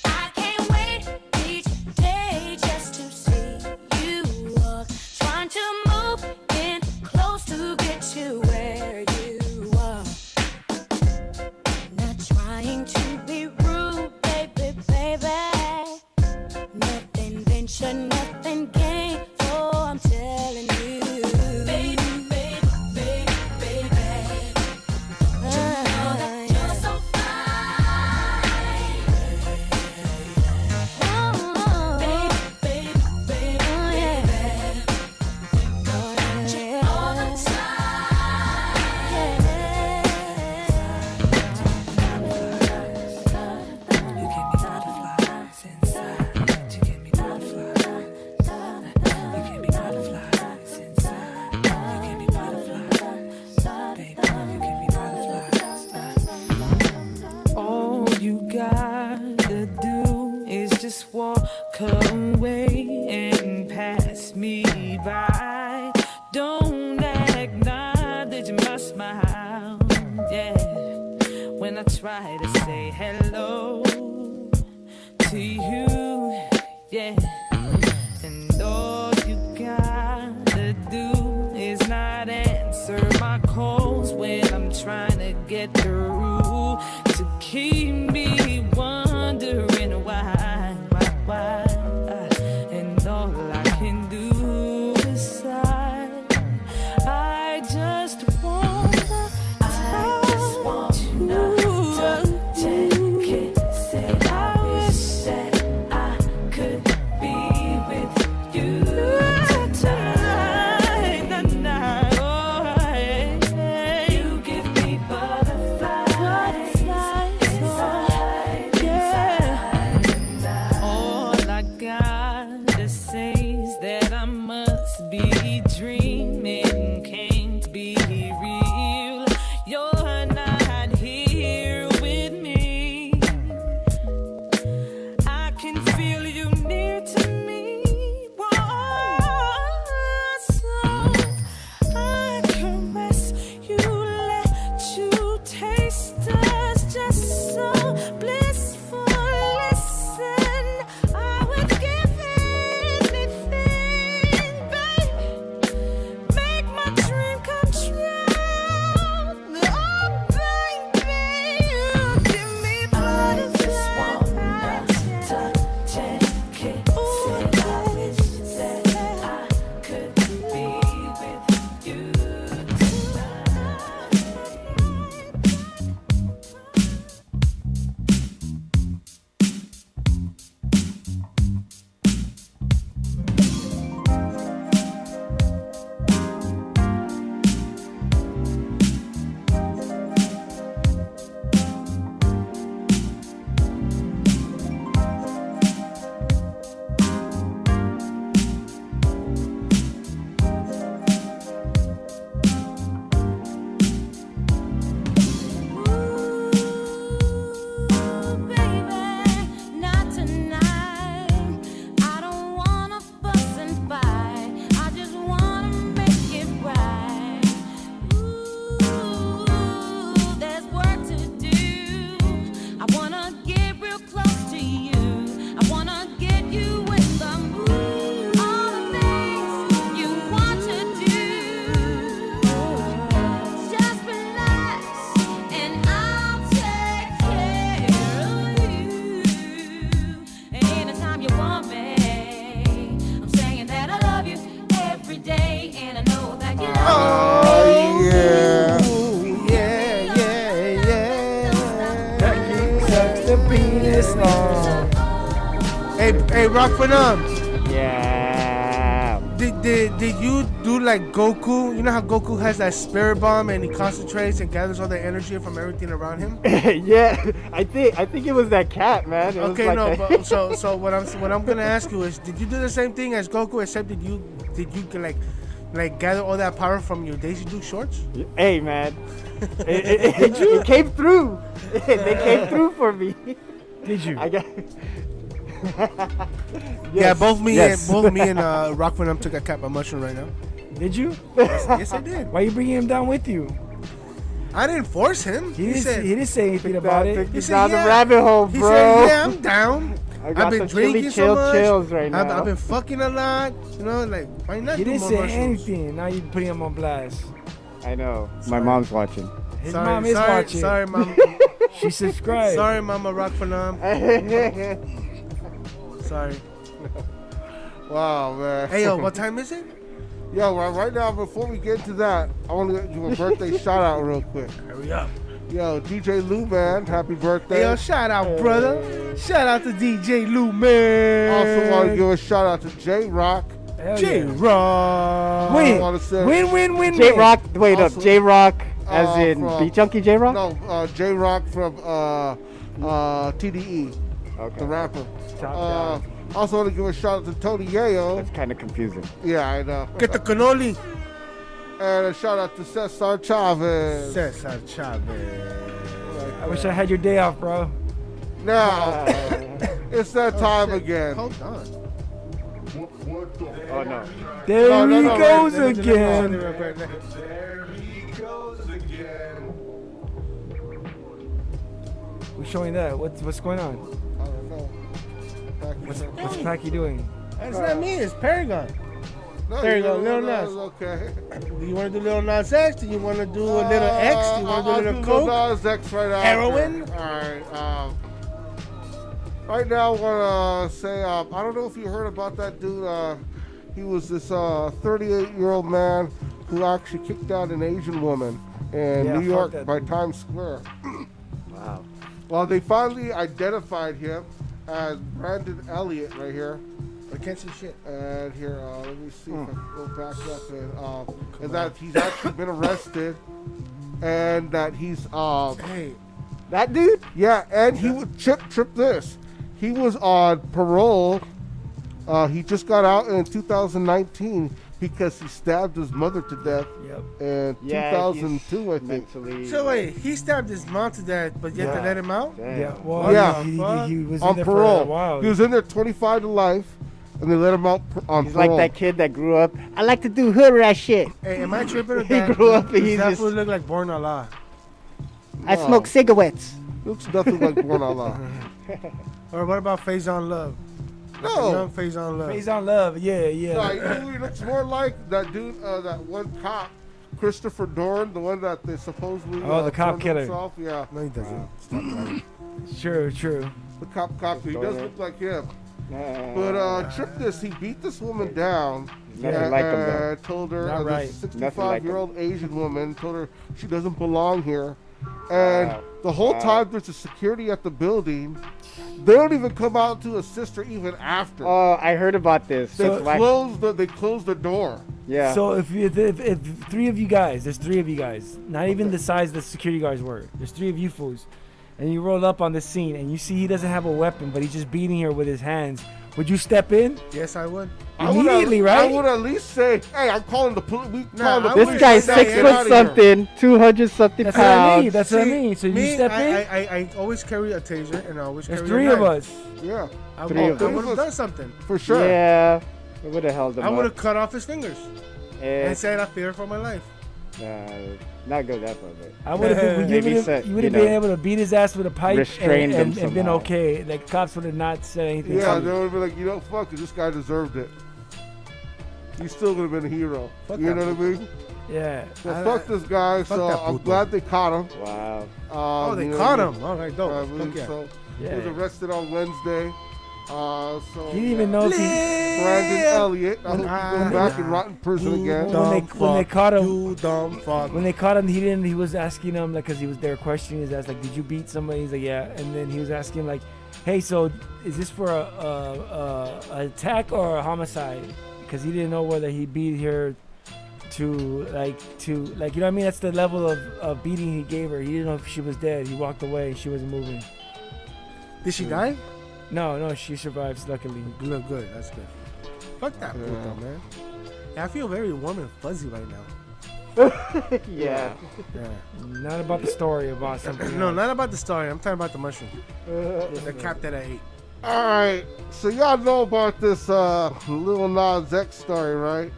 I can't wait each day just to see you walk. Trying to move in close to get you where you are. Not trying to be rude, baby, baby. Nothing venture, nothing gain. So I'm telling you, baby, baby, baby, baby. You're so fine. Oh, baby, baby, baby, baby. Got you all the time. You give me butterflies inside. You give me butterflies. walk away and pass me by. Don't acknowledge my smile, yeah. When I try to say hello to you, yeah. And all you gotta do is not answer my calls when I'm trying to get through. To keep me wondering why. And all I can do is sigh. I just wanna touch take it, say I wish that I could be with you tonight. You give me butterflies inside, yeah. All I gotta say is that I must be dreaming, can't be real. You're not here with me. I can feel you near to me. So I caress you, let you taste us, just so blissful. Listen, I would give anything, babe. Make my dream come true. Oh, baby, you give me butterflies. Take it, say I wish that I could be with you tonight. Not tonight. I don't wanna fuss and fight. I just wanna make it right. Ooh, there's work to do. I wanna get real close to you. I wanna get you in the mood. All the things you want to do. Just relax and I'll take care of you. Anytime you want me, I'm saying that I love you every day, and I know that you love me. Sucks the penis long. Hey, Rock Phnom. Yeah. Did you do like Goku? You know how Goku has that spirit bomb and he concentrates and gathers all the energy from everything around him? Yeah, I think it was that cat, man. It was Okay, like no, that- but so what I'm gonna ask you is, did you do the same thing as Goku, except did you like gather all that power from your Daisy Duke shorts? Hey, man. It came through. They came through for me. Did you? I got. Yeah, both me Yes. and Rock Phnom took a cap of mushroom right now. Did you? Yes, I did. Why you bringing him down with you? I didn't force him. He didn't say anything about it. He's down the rabbit hole, He bro. said, "Yeah, I'm down. I got I've been some chili drinking so much. chills right now. I've been fucking a lot. You know, like why not He do didn't more say mushrooms?" anything. Now you putting him on blast. I know. My Sorry. mom's watching. His Sorry, mom is sorry, watching. Sorry, mom. She subscribed. Sorry, Mama Rock Phnom. Sorry. Wow, man. Hey, yo, what time is it? Yo, right now, before we get to that, I want to do a birthday shout out real quick. Hurry up. Yo, DJ Lou, man, happy birthday. Hey, yo, shout out, brother. Shout out to DJ Lou, man. Also want to give a shout out to J Rock. J Rock. Win. J Rock. Wait up. Also- J Rock, as in from- Beat Junkie J Rock. No, J Rock from TDE, Okay. the rapper. Top Also want to give a shout out to Tony Yayo. That's kind of confusing. Yeah, I know. Get the cannoli. And a shout out to Cesar Chavez. Cesar Chavez. I wish I had your day off, bro. Now, It's that time shit. again. Hold on. Oh no. There he goes Let me again. real quick. There he goes again. We're showing that. What's going on? I don't know. What's Packy doing? That's not me. It's Paragon. No, There you go, no, Lil no, Nas. Okay. Do you want to do Lil Nas X? Do you want to do a little X? Do you want to do a I'll little do Coke? Lil Nas X right after. Heroin? All right. Right now, I want to say, I don't know if you heard about that dude. He was this 38-year-old man who actually kicked out an Asian woman in Yeah, New York fuck that by dude. Times Square. Wow. Well, they finally identified him as Brandon Elliott right here. I can't see shit. And here, let me see if I can go back up and that he's actually been arrested, and that he's Hey, That dude? yeah, and he would trip this. He was on parole. He just got out in 2019 because he stabbed his mother to death Yep. in Yeah, 2002, I think. Mentally. so wait, he stabbed his mom to death, but yet to Yeah. let him out? Damn. Yeah. Well, Yeah. he was in On there parole. for a while. He was in there 25 to life, and they let him out on He's parole. like that kid that grew up. I like to do hood rat shit. Hey, am I tripping or He that? grew up and Does he's that just- fool look like Born Allah? I smoke cigarettes. Looks nothing like Born Allah. Or what about Faison Love? Like No. a young Faison Love. Face on love. Yeah, yeah. No, you know who he looks more like? That dude, that one cop, Christopher Dorn, the one that they supposedly Oh, the cop turned killer. himself. Yeah, No, he doesn't. Stop lying. True, true. the cop. He does Dorn. look like him. But trip this, he beat this woman down. Nothing like him, though. Told her, Not right. this Nothing like 65-year-old Asian woman, told her she doesn't belong here. And Wow. the whole Wow. time there's a security at the building. They don't even come out to assist her even after. Oh, I heard about this. they It's like- close the door. yeah. So if three of you guys, there's three of you guys, not even the size the security guards were. There's three of you fools, and you roll up on the scene and you see he doesn't have a weapon, but he's just beating her with his hands. Would you step in? Yes, I would. Immediately, I right? would at least say, "Hey, I'm calling the police." Nah, I this would guy's say, 6 get foot out of here. something, 200 something That's what I pounds. mean. That's what I See, mean. So you me, step in. I always carry a taser and I always There's carry three a of knife. us. Yeah, I Three of would us. have done something. for sure. Yeah. I would have held him I would up. have cut off his fingers Eh, and said I fear for my life. not go that far, but I would have been. Maybe You set, would have you been know, able to beat his ass with a pipe restrained him and been somehow. okay. Like cops would have not said anything. Yeah, they would have been like, "You know, fuck it, this guy deserved it." He still would have been a hero. Fuck You that know what I mean? Yeah. Well, fuck this guy. fuck So that I'm puto. glad they caught him. wow. Oh, they you know caught what I mean? him. All right, dope. I mean, Fuck yeah. So he Yeah. was arrested on Wednesday. So He didn't even know if he. Brandon Elliott. I hope he goes back and rot in prison again. When they caught him, You dumb fuck. When they caught him, he was asking him like, cause they were questioning his ass like, did you beat somebody? He's like, yeah. And then he was asking like, hey, so is this for a attack or a homicide? Because he didn't know whether he beat her to like you know what I mean? That's the level of beating he gave her. He didn't know if she was dead. He walked away. She wasn't moving. Did she die? No, she survived luckily. Look good. That's good. Fuck that puto, man. Yeah, I feel very warm and fuzzy right now. Yeah. Yeah. Not about the story, about something. No, else. not about the story. I'm talking about the mushroom. The cap that I ate. All right. So y'all know about this Lil Nas X story, right?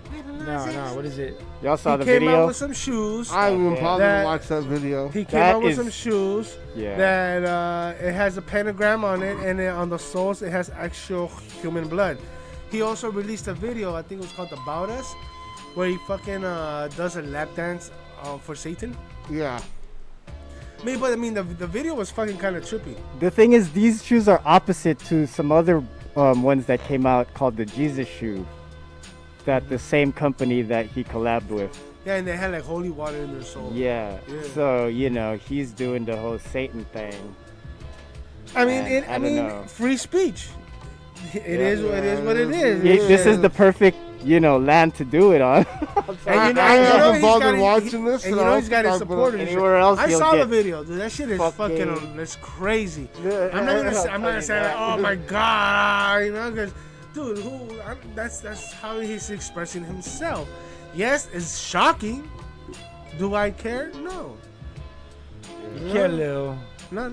No. What is it? Y'all saw the He came video? out with some shoes. I didn't even Okay. bother to That- watch that video. He came That out with is- some shoes Yeah. that it has a pentagram on it, and then on the soles it has actual human blood. He also released a video, I think it was called About Us, where he fucking does a lap dance for Satan. Yeah. But I mean, the video was fucking kind of trippy. The thing is, these shoes are opposite to some other ones that came out called the Jesus shoe. That the same company that he collabed with. Yeah, and they had like holy water in their soul. Yeah. Yeah. So, you know, he's doing the whole Satan thing. I mean, And I don't know. free speech. It is what it is. This is the perfect, you know, land to do it on. And I haven't he's bothered got his- watching this, And and you I know don't he's got think his I'm gonna- supporters. Anywhere else I you'll saw the get video, dude. That shit is fucking. That's crazy. Yeah, I'm not gonna. Say, I'm not gonna say like, yeah. oh my god, you know, because, dude, that's how he's expressing himself. Yes, it's shocking. Do I care? No. You care, Lil. No.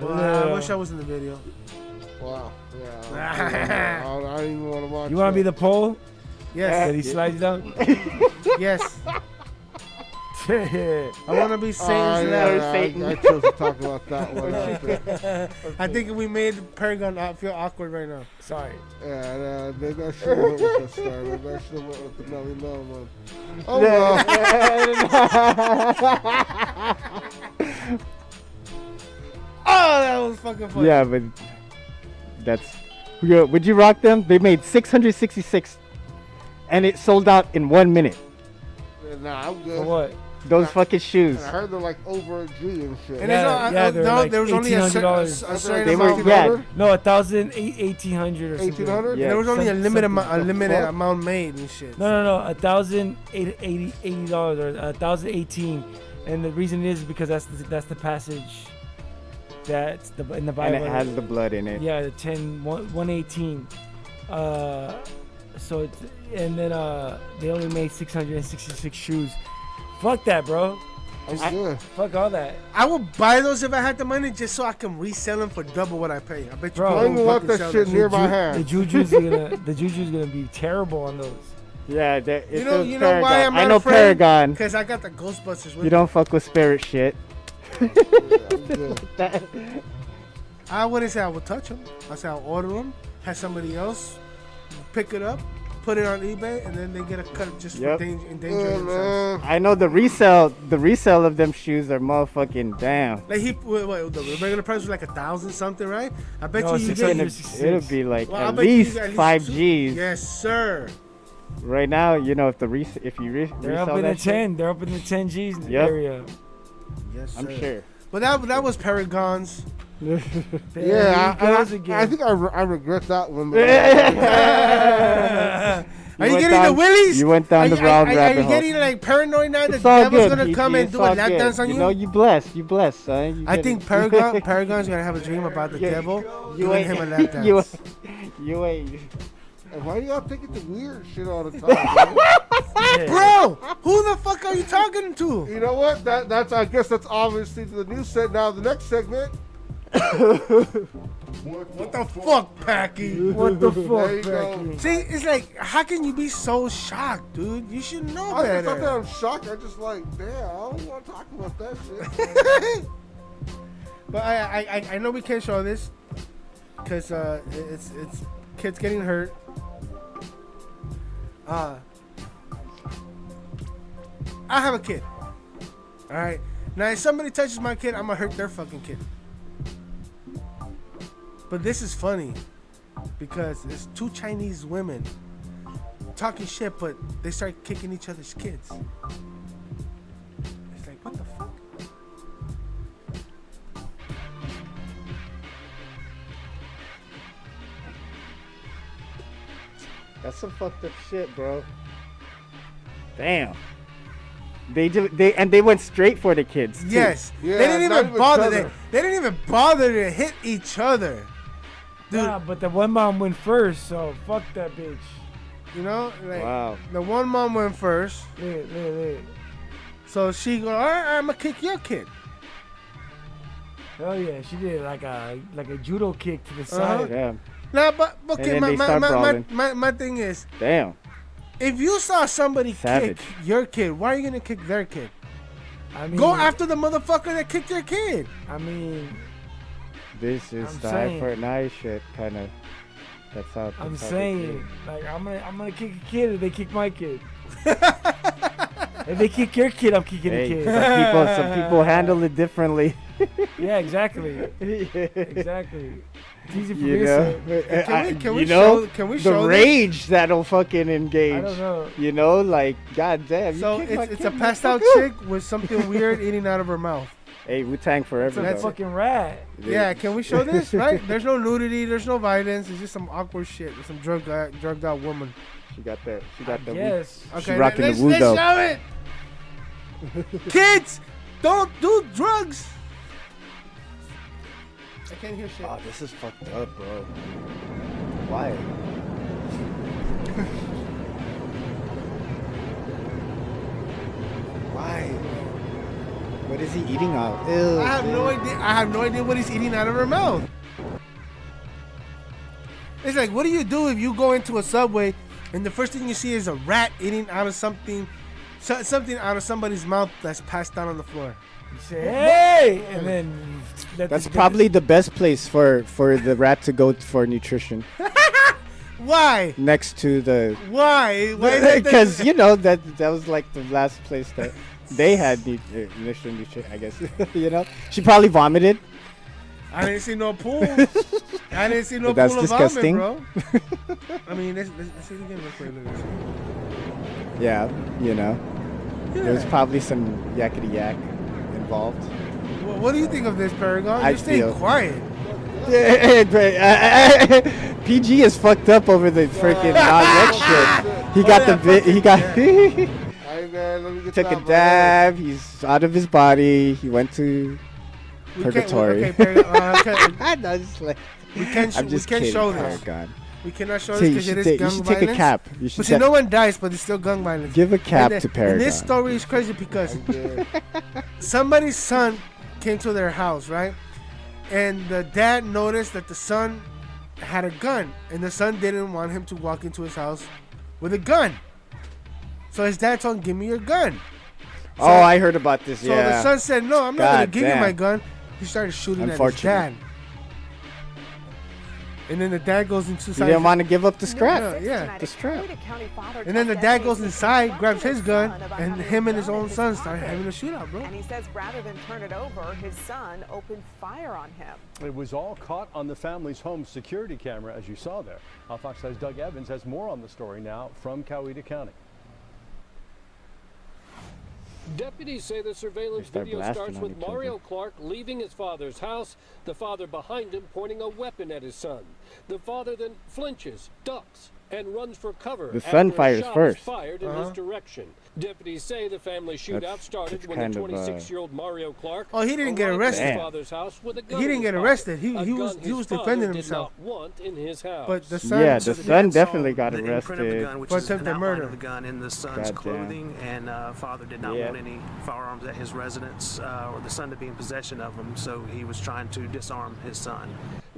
Well, I wish I was in the video. Wow. Yeah. I don't even want to watch. You want to be the pole? Yes. That he slides down? Yes. I want to be Satan's Satan. I chose to talk about that one. I think we made Paragon feel awkward right now. Sorry. Yeah, maybe I should have went with the Starr. Maybe I should have went with the Nelly Mel one. Oh, well. Oh, that was fucking funny. Yeah, but that's. Would you rock them? They made 666, and it sold out in 1 minute. Nah, I'm good. For what? Those fucking shoes. I heard they're like over a G and shit. And there was only a certain amount. No, 1,800 or something. 1,800? Yeah. There was only a limited amount made and shit. No, $1,080 or 1,018, and the reason is because that's the passage that's in the Bible. And it has the blood in it. Yeah, the 118. So it's, and then they only made 666 shoes. Fuck that, bro. Fuck all that. I would buy those if I had the money just so I can resell them for double what I pay. I bet you. Bro, I don't want that shit near my hand. The juju's gonna be terrible on those. Yeah, you know why I'm not I know afraid? Paragon. Because I got the Ghostbusters with You don't fuck with spirit shit. I wouldn't say I would touch them. I say I'll order them, have somebody else pick it up, put it on eBay, and then they get a cut just for endangering themselves. I know the resale of them shoes are motherfucking damn. Like the regular price was like 1,000 something, right? I bet No, you it'll be like Well, I at bet you least get 5 Gs. Yes, sir. Right now, if you They're resell up in that the 10. They're up in the 10 Gs area. Yes, sir. I'm sure. But that was Paragons. Yeah, I think I regret that one. Are you getting the willies? You went down the wrong rabbit hole. Are you getting like paranoid now that It's the all devil's good, gonna come and do a lap dance on you? No, you blessed, son. I think Paragon's gonna have a dream about the devil doing him a lap dance. You ain't. And why do y'all think it's weird shit all the time, bro? Who the fuck are you talking to? You know what? I guess that's obviously the news set. Now the next segment. What the fuck, Packy? What the fuck, There you go. Packy? See, it's like, how can you be so shocked, dude? You should know better. It's not that I'm shocked. I'm just like, damn, I don't want to talk about that shit. But I know we can't show this because it's kids getting hurt. I have a kid. All right. Now, if somebody touches my kid, I'm gonna hurt their fucking kid. But this is funny because it's 2 Chinese women talking shit, but they start kicking each other's kids. It's like, what the fuck? That's some fucked up shit, bro. Damn. They went straight for the kids. Too. Yes. Yeah, they didn't not even bother. They didn't even bother to hit each other. Dude. Nah, but the one mom went first, so fuck that bitch. You know, like Wow. the one mom went first. Look. So she go, all right, I'm gonna kick your kid. Hell yeah, she did like a judo kick to the side. Damn. Now, but okay, And then they start brawling. my thing is, Damn. if you saw somebody Savage. kick your kid, why are you gonna kick their kid? I mean, Go after the motherfucker that kicked your kid. I mean, This is I'm the eye saying- for an eye shit, kind of. That's how. I'm they saying, do like, I'm gonna kick a kid if they kick my kid. If they kick your kid, I'm kicking Hey, the kid. some people handle it differently. Yeah, exactly. Exactly. It's easy for me You to know, say. Can we you know, show the this? rage that'll fucking engage. I don't know. You know, like, goddamn. So it's a passed out chick with something weird eating out of her mouth. Hey, Wu-Tang forever. It's a though. fucking rat. Yeah, can we show this? Right? There's no nudity. There's no violence. It's just some awkward shit with some drugged out woman. She got that. She got that. Yes. She rocking the Wu let's though. show it. Kids, don't do drugs. I can't hear shit. Oh, this is fucked up, bro. Why? Why? What is he eating out? Ew, I have no idea. I have no idea what he's eating out of her mouth. It's like, what do you do if you go into a Subway and the first thing you see is a rat eating out of something out of somebody's mouth that's passed down on the floor? You say, hey! And then... That's probably the best place for the rat to go for nutrition. Why? Next to the... Why? Because, you know, that was like the last place that they had nutrition, I guess. You know? She probably vomited. I didn't see no pool. I didn't see no That's pool of disgusting. vomit, bro. I mean, let's see it again real quick. Look at this. Yeah, you know. There's probably some yakety yak involved. Well, what do you think of this, Paragon? I You're staying feel- quiet. PG is fucked up over the freaking non-rec shit. He got the bit. He got. Hey, man, let me get Took a that, dab. He's out of his body. He went to purgatory. No, just like, We can't I'm just we can't kidding, show this. Paragon. We cannot show See, this you because should it is gun you should violence. take a cap. You should But see, set- no one dies, but it's still gun violence. Give a cap And to and Paragon. this story is crazy because somebody's son came to their house, right? And the dad noticed that the son had a gun, and the son didn't want him to walk into his house with a gun. So his dad told him, "Give me your gun." So, I heard about this. So Yeah. the son said, "No, I'm not gonna God give you damn. my gun." He started shooting at his Unfortunate. dad. And then the dad goes inside. He didn't want to give up the scrap. Yeah. The strap. And then the dad goes inside, grabs his gun, and him and his own son start having a shootout, bro. And he says rather than turn it over, his son opened fire on him. It was all caught on the family's home security camera, as you saw there. Fox 5's Doug Evans has more on the story now from Coweta County. Deputies say the surveillance They start video blasting starts on with each other. Mario Clark leaving his father's house, the father behind him pointing a weapon at his son. The father then flinches, ducks, and runs for cover. The son after a fires shot is first. fired in his direction. Deputies say the family shootout That's started when kind the of, 26-year-old Mario Clark Oh, he didn't get arrived at arrested. his father's house with a gun He in didn't his get pocket, arrested. He a was gun he his was father defending did himself. not want in his house. But the son, Yeah, the son definitely got the imprint of the arrested. gun, which For is an attempted outline murder. of the gun in the son's Goddamn. clothing, and father did not Yeah. want any firearms at his residence or the son to be in possession of them, so he was trying to disarm his son.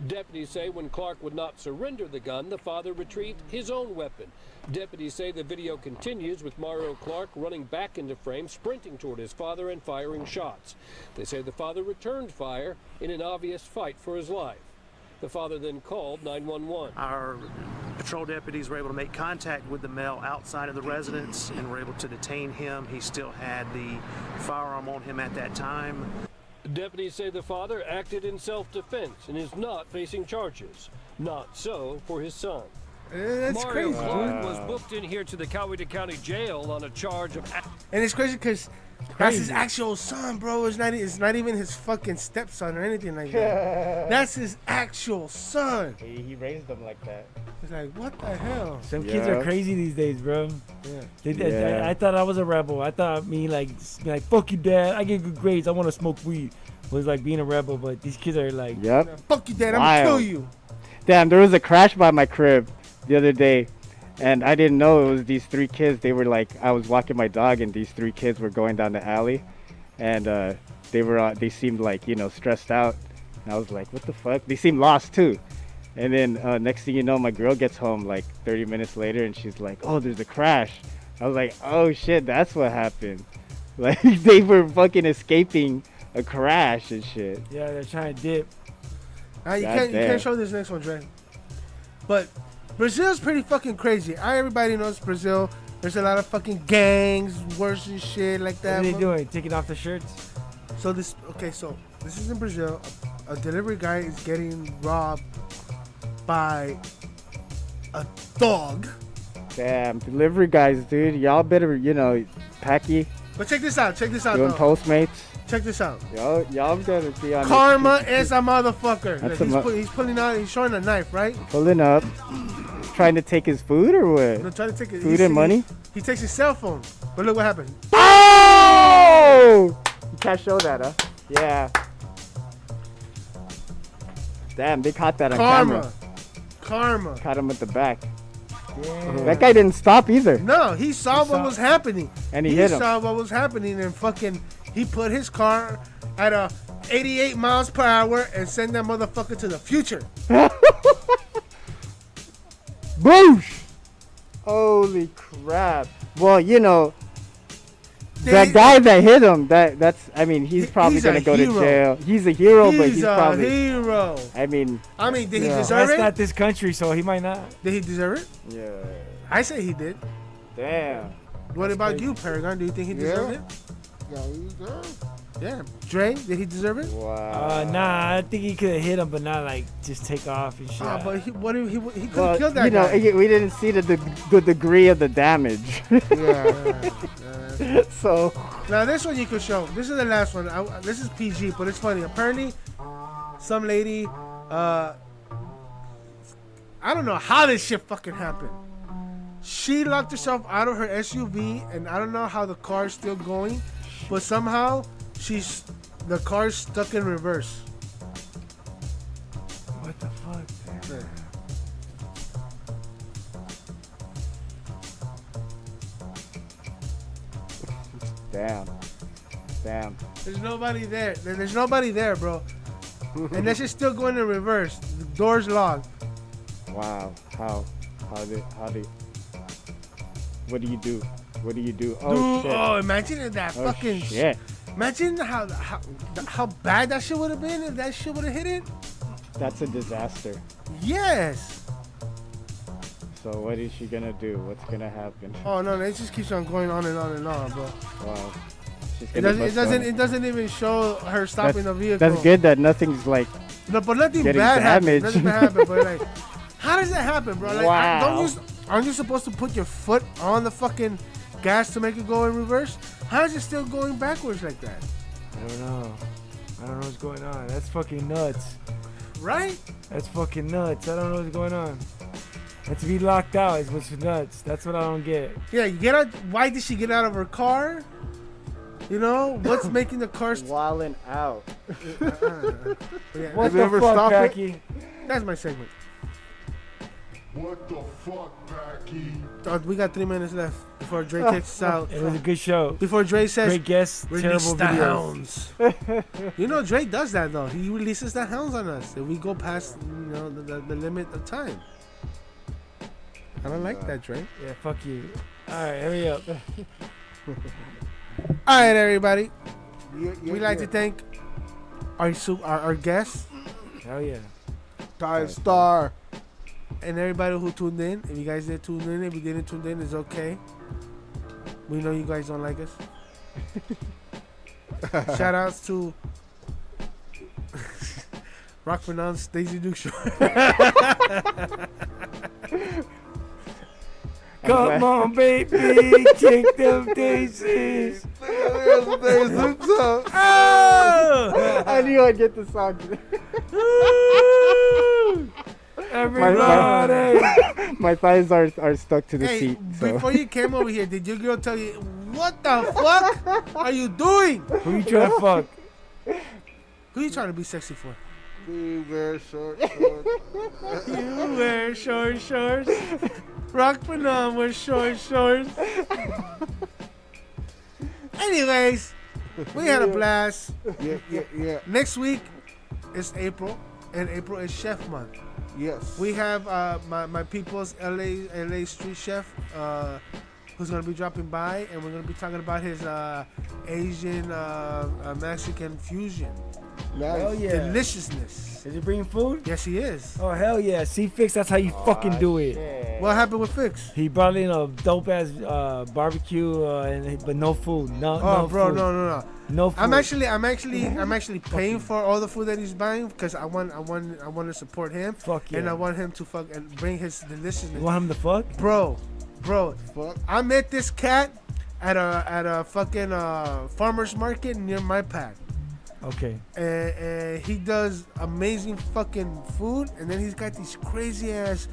Deputies say when Clark would not surrender the gun, the father retrieved his own weapon. Deputies say the video continues with Mario Clark running back into frame, sprinting toward his father and firing shots. They say the father returned fire in an obvious fight for his life. The father then called 911. Our patrol deputies were able to make contact with the male outside of the residence and were able to detain him. He still had the firearm on him at that time. Deputies say the father acted in self-defense and is not facing charges. Not so for his son. That's Mario crazy, Clark dude. was booked in here to the Coweta County Jail on a charge of... And it's crazy because that's his actual son, bro. It's not even his fucking stepson or anything like that. That's his actual son. He raised them like that. It's like, what the hell? Some kids are crazy these days, bro. Yeah. I thought I was a rebel. I thought me like fuck you, dad. I get good grades. I want to smoke weed. Was like being a rebel, but these kids are like, Yep. Fuck you, dad. I'm gonna kill Wild. you. Damn, there was a crash by my crib the other day, and I didn't know it was these three kids. They were like, I was walking my dog, and these three kids were going down the alley, and they seemed like, stressed out. And I was like, what the fuck? They seemed lost too. And then next thing you know, my girl gets home like 30 minutes later, and she's like, oh, there's a crash. I was like, oh shit, that's what happened. Like they were fucking escaping a crash and shit. yeah, they're trying to dip. You can't damn. show this next one, Dre. But Brazil's pretty fucking crazy. Everybody knows Brazil. There's a lot of fucking gangs, worse and shit like What that. are they doing? Taking off the shirts? So this is in Brazil. A delivery guy is getting robbed by a dog. Damn, delivery guys, dude. Y'all better, packy. But check this out. Doing Though. Postmates. Check this out. Y'all gotta be on Karma is a motherfucker. That's Like, a he's pulling out. He's showing a knife, right? pulling up, trying to take his food or what? No, trying to take it. Food and money? He takes his cell phone. But look what happened. Oh! You can't show that, huh? Yeah. Damn, they caught that on camera. Karma. Caught him at the back. Damn. That guy didn't stop either. No, he saw what was happening. And he hit him. saw what was happening and fucking he put his car at a 88 miles per hour and sent that motherfucker to the future. Boosh! Holy crap. Well, you know, the guy that hit him, he's probably going to go to jail. He's a hero, but he's probably... a hero. I mean, did he deserve it? That's not this country, so he might not. Did he deserve it? Yeah. I say he did. Damn. What about you, Paragon? Do you think he deserved it? Yeah, he deserved it. Yeah. Dre, did he deserve it? Wow. Nah, I think he could have hit him, but not like just take off and shit. But he could have killed that you know, guy. we didn't see the degree of the damage. So. Now this one you could show. This is the last one. This is PG, but it's funny. Apparently, some lady, I don't know how this shit fucking happened. She locked herself out of her SUV, and I don't know how the car's still going, but somehow the car's stuck in reverse. What the fuck? Damn. There's nobody there. There's nobody there, bro. And that's just still going in reverse. The door's locked. Wow. How did? What do you do? Oh, Dude, shit. oh, imagine that Oh, fucking shit. Imagine how bad that shit would have been if that shit would have hit it. That's a disaster. Yes. So what is she gonna do? What's gonna happen? Oh no, it just keeps on going on and on and on, bro. Wow. It doesn't even show her stopping the vehicle. That's good that nothing's like. No, but nothing getting bad happened. damaged. Nothing bad happened, but like, how does that happen, bro? Like, Wow. aren't you supposed to put your foot on the fucking gas to make it go in reverse? How is it still going backwards like that? I don't know what's going on. That's fucking nuts. Right? That's fucking nuts. I don't know what's going on. And to be locked out is what's nuts. That's what I don't get. Yeah, you get out. Why did she get out of her car? You know, what's making the car wilding out? What the fuck, Packy? That's my segment. What the fuck, Packy? We got 3 minutes left before Dre takes us out. It was a good show. Before Dre says, great guests, release terrible the videos. hounds. You know, Dre does that though. He releases the hounds on us if we go past, the limit of time. I don't like that, Dre. Yeah, fuck you. All right, hurry up. All right, everybody. We'd like to thank our guests. Hell yeah. Tiah, Starr. And everybody who tuned in. If you guys did tune in, if you didn't tune in, it's okay. We know you guys don't like us. Shout outs to Rock Pronounced Daisy Duke Show. Come on, baby, kick them daisies. Oh! I knew I'd get the song. Everybody. My thighs are stuck to the seat. So. Before you came over here, did your girl tell you, what the fuck are you doing? Who you trying to fuck? Who you trying to be sexy for? You wear short shorts. You wear short shorts. Rock Phenom wears short shorts. Anyways, we had a blast. Yeah. Next week is April, and April is Chef Month. Yes. We have my people's LA street chef who's gonna be dropping by, and we're gonna be talking about his Asian Mexican fusion. Nice. Hell yeah. Deliciousness. Is he bringing food? Yes, he is. Oh, hell yeah. See, Fix, that's how you fucking do it. What happened with Fix? He brought in a dope ass barbecue, but no food. No bro, food. no. No food. I'm actually paying for all the food that he's buying because I want to support him. Fuck yeah. And I want him to fuck and bring his deliciousness. You want him to fuck? Bro. Fuck. I met this cat at a fucking farmer's market near my pad. Okay. And he does amazing fucking food, and then he's got these crazy ass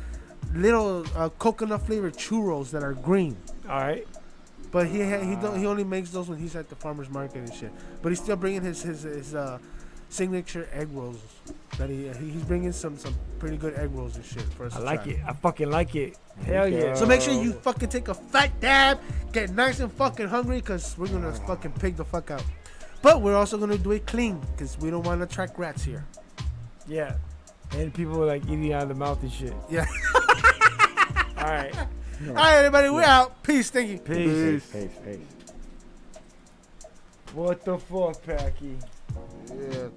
little coconut flavored churros that are green. All right. But he only makes those when he's at the farmer's market and shit. But he's still bringing his signature egg rolls. That he's bringing some pretty good egg rolls and shit for us. I to like try. it. I fucking like it. Hell yeah. So make sure you fucking take a fat dab, get nice and fucking hungry because we're gonna fucking pig the fuck out. But we're also gonna do it clean because we don't want to attract rats here. Yeah. And people are like eating out of the mouth and shit. Yeah. All right. All right, everybody, we're out. Peace. Thank you. Peace. Peace. What the fuck, Packy? Yeah.